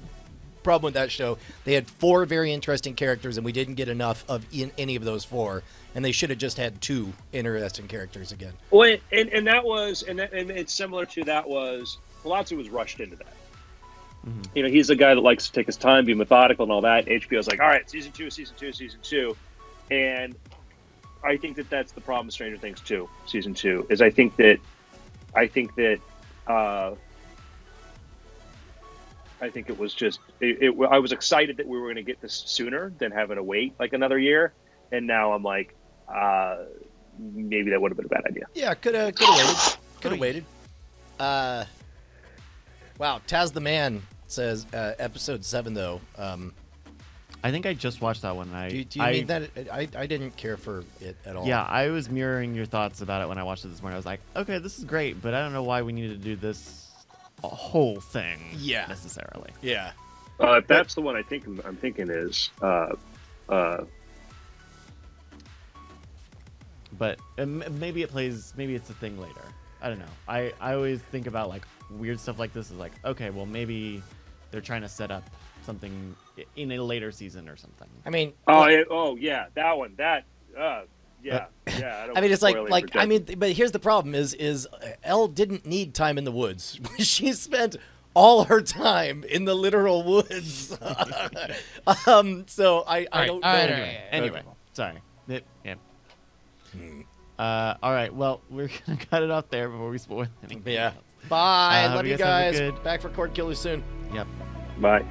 problem with that show, they had 4 very interesting characters, and we didn't get enough of in any of those 4, and they should have just had 2 interesting characters again. Well, and that was, and it's similar to that was Palazzo was rushed into that. Mhm. You know, he's a guy that likes to take his time, be methodical, and all that. HBO's like, all right, season two, and I think that that's the problem with Stranger Things 2, season 2, is I think that it was just I was excited that we were going to get this sooner than having to wait like another year, and now I'm like, maybe that would have been a bad idea. Yeah, could have waited. Could have waited. Wow, Taz the Man says episode 7 though. I think I just watched that one. Do you mean that? I didn't care for it at all. Yeah, I was mirroring your thoughts about it when I watched it this morning. I was like, okay, this is great, but I don't know why we needed to do this whole thing. Yeah. Necessarily. Yeah. If that's the one I'm thinking is. But maybe it plays. Maybe it's a thing later. I don't know. I always think about like weird stuff like this. Is like, okay, well maybe they're trying to set up something in a later season or something. I mean. Yeah, that one. That. Yeah. I don't I mean, it's spoil it like for I mean, Jen. but here's the problem: is Elle didn't need time in the woods. She spent all her time in the literal woods. So I don't know. Anyway, sorry. Yeah. All right. Well, we're gonna cut it off there before we spoil anything. Yeah. else. Bye. Hope Love you you guys have a guys. good- Back for Cord Killer soon. Yep. Bye.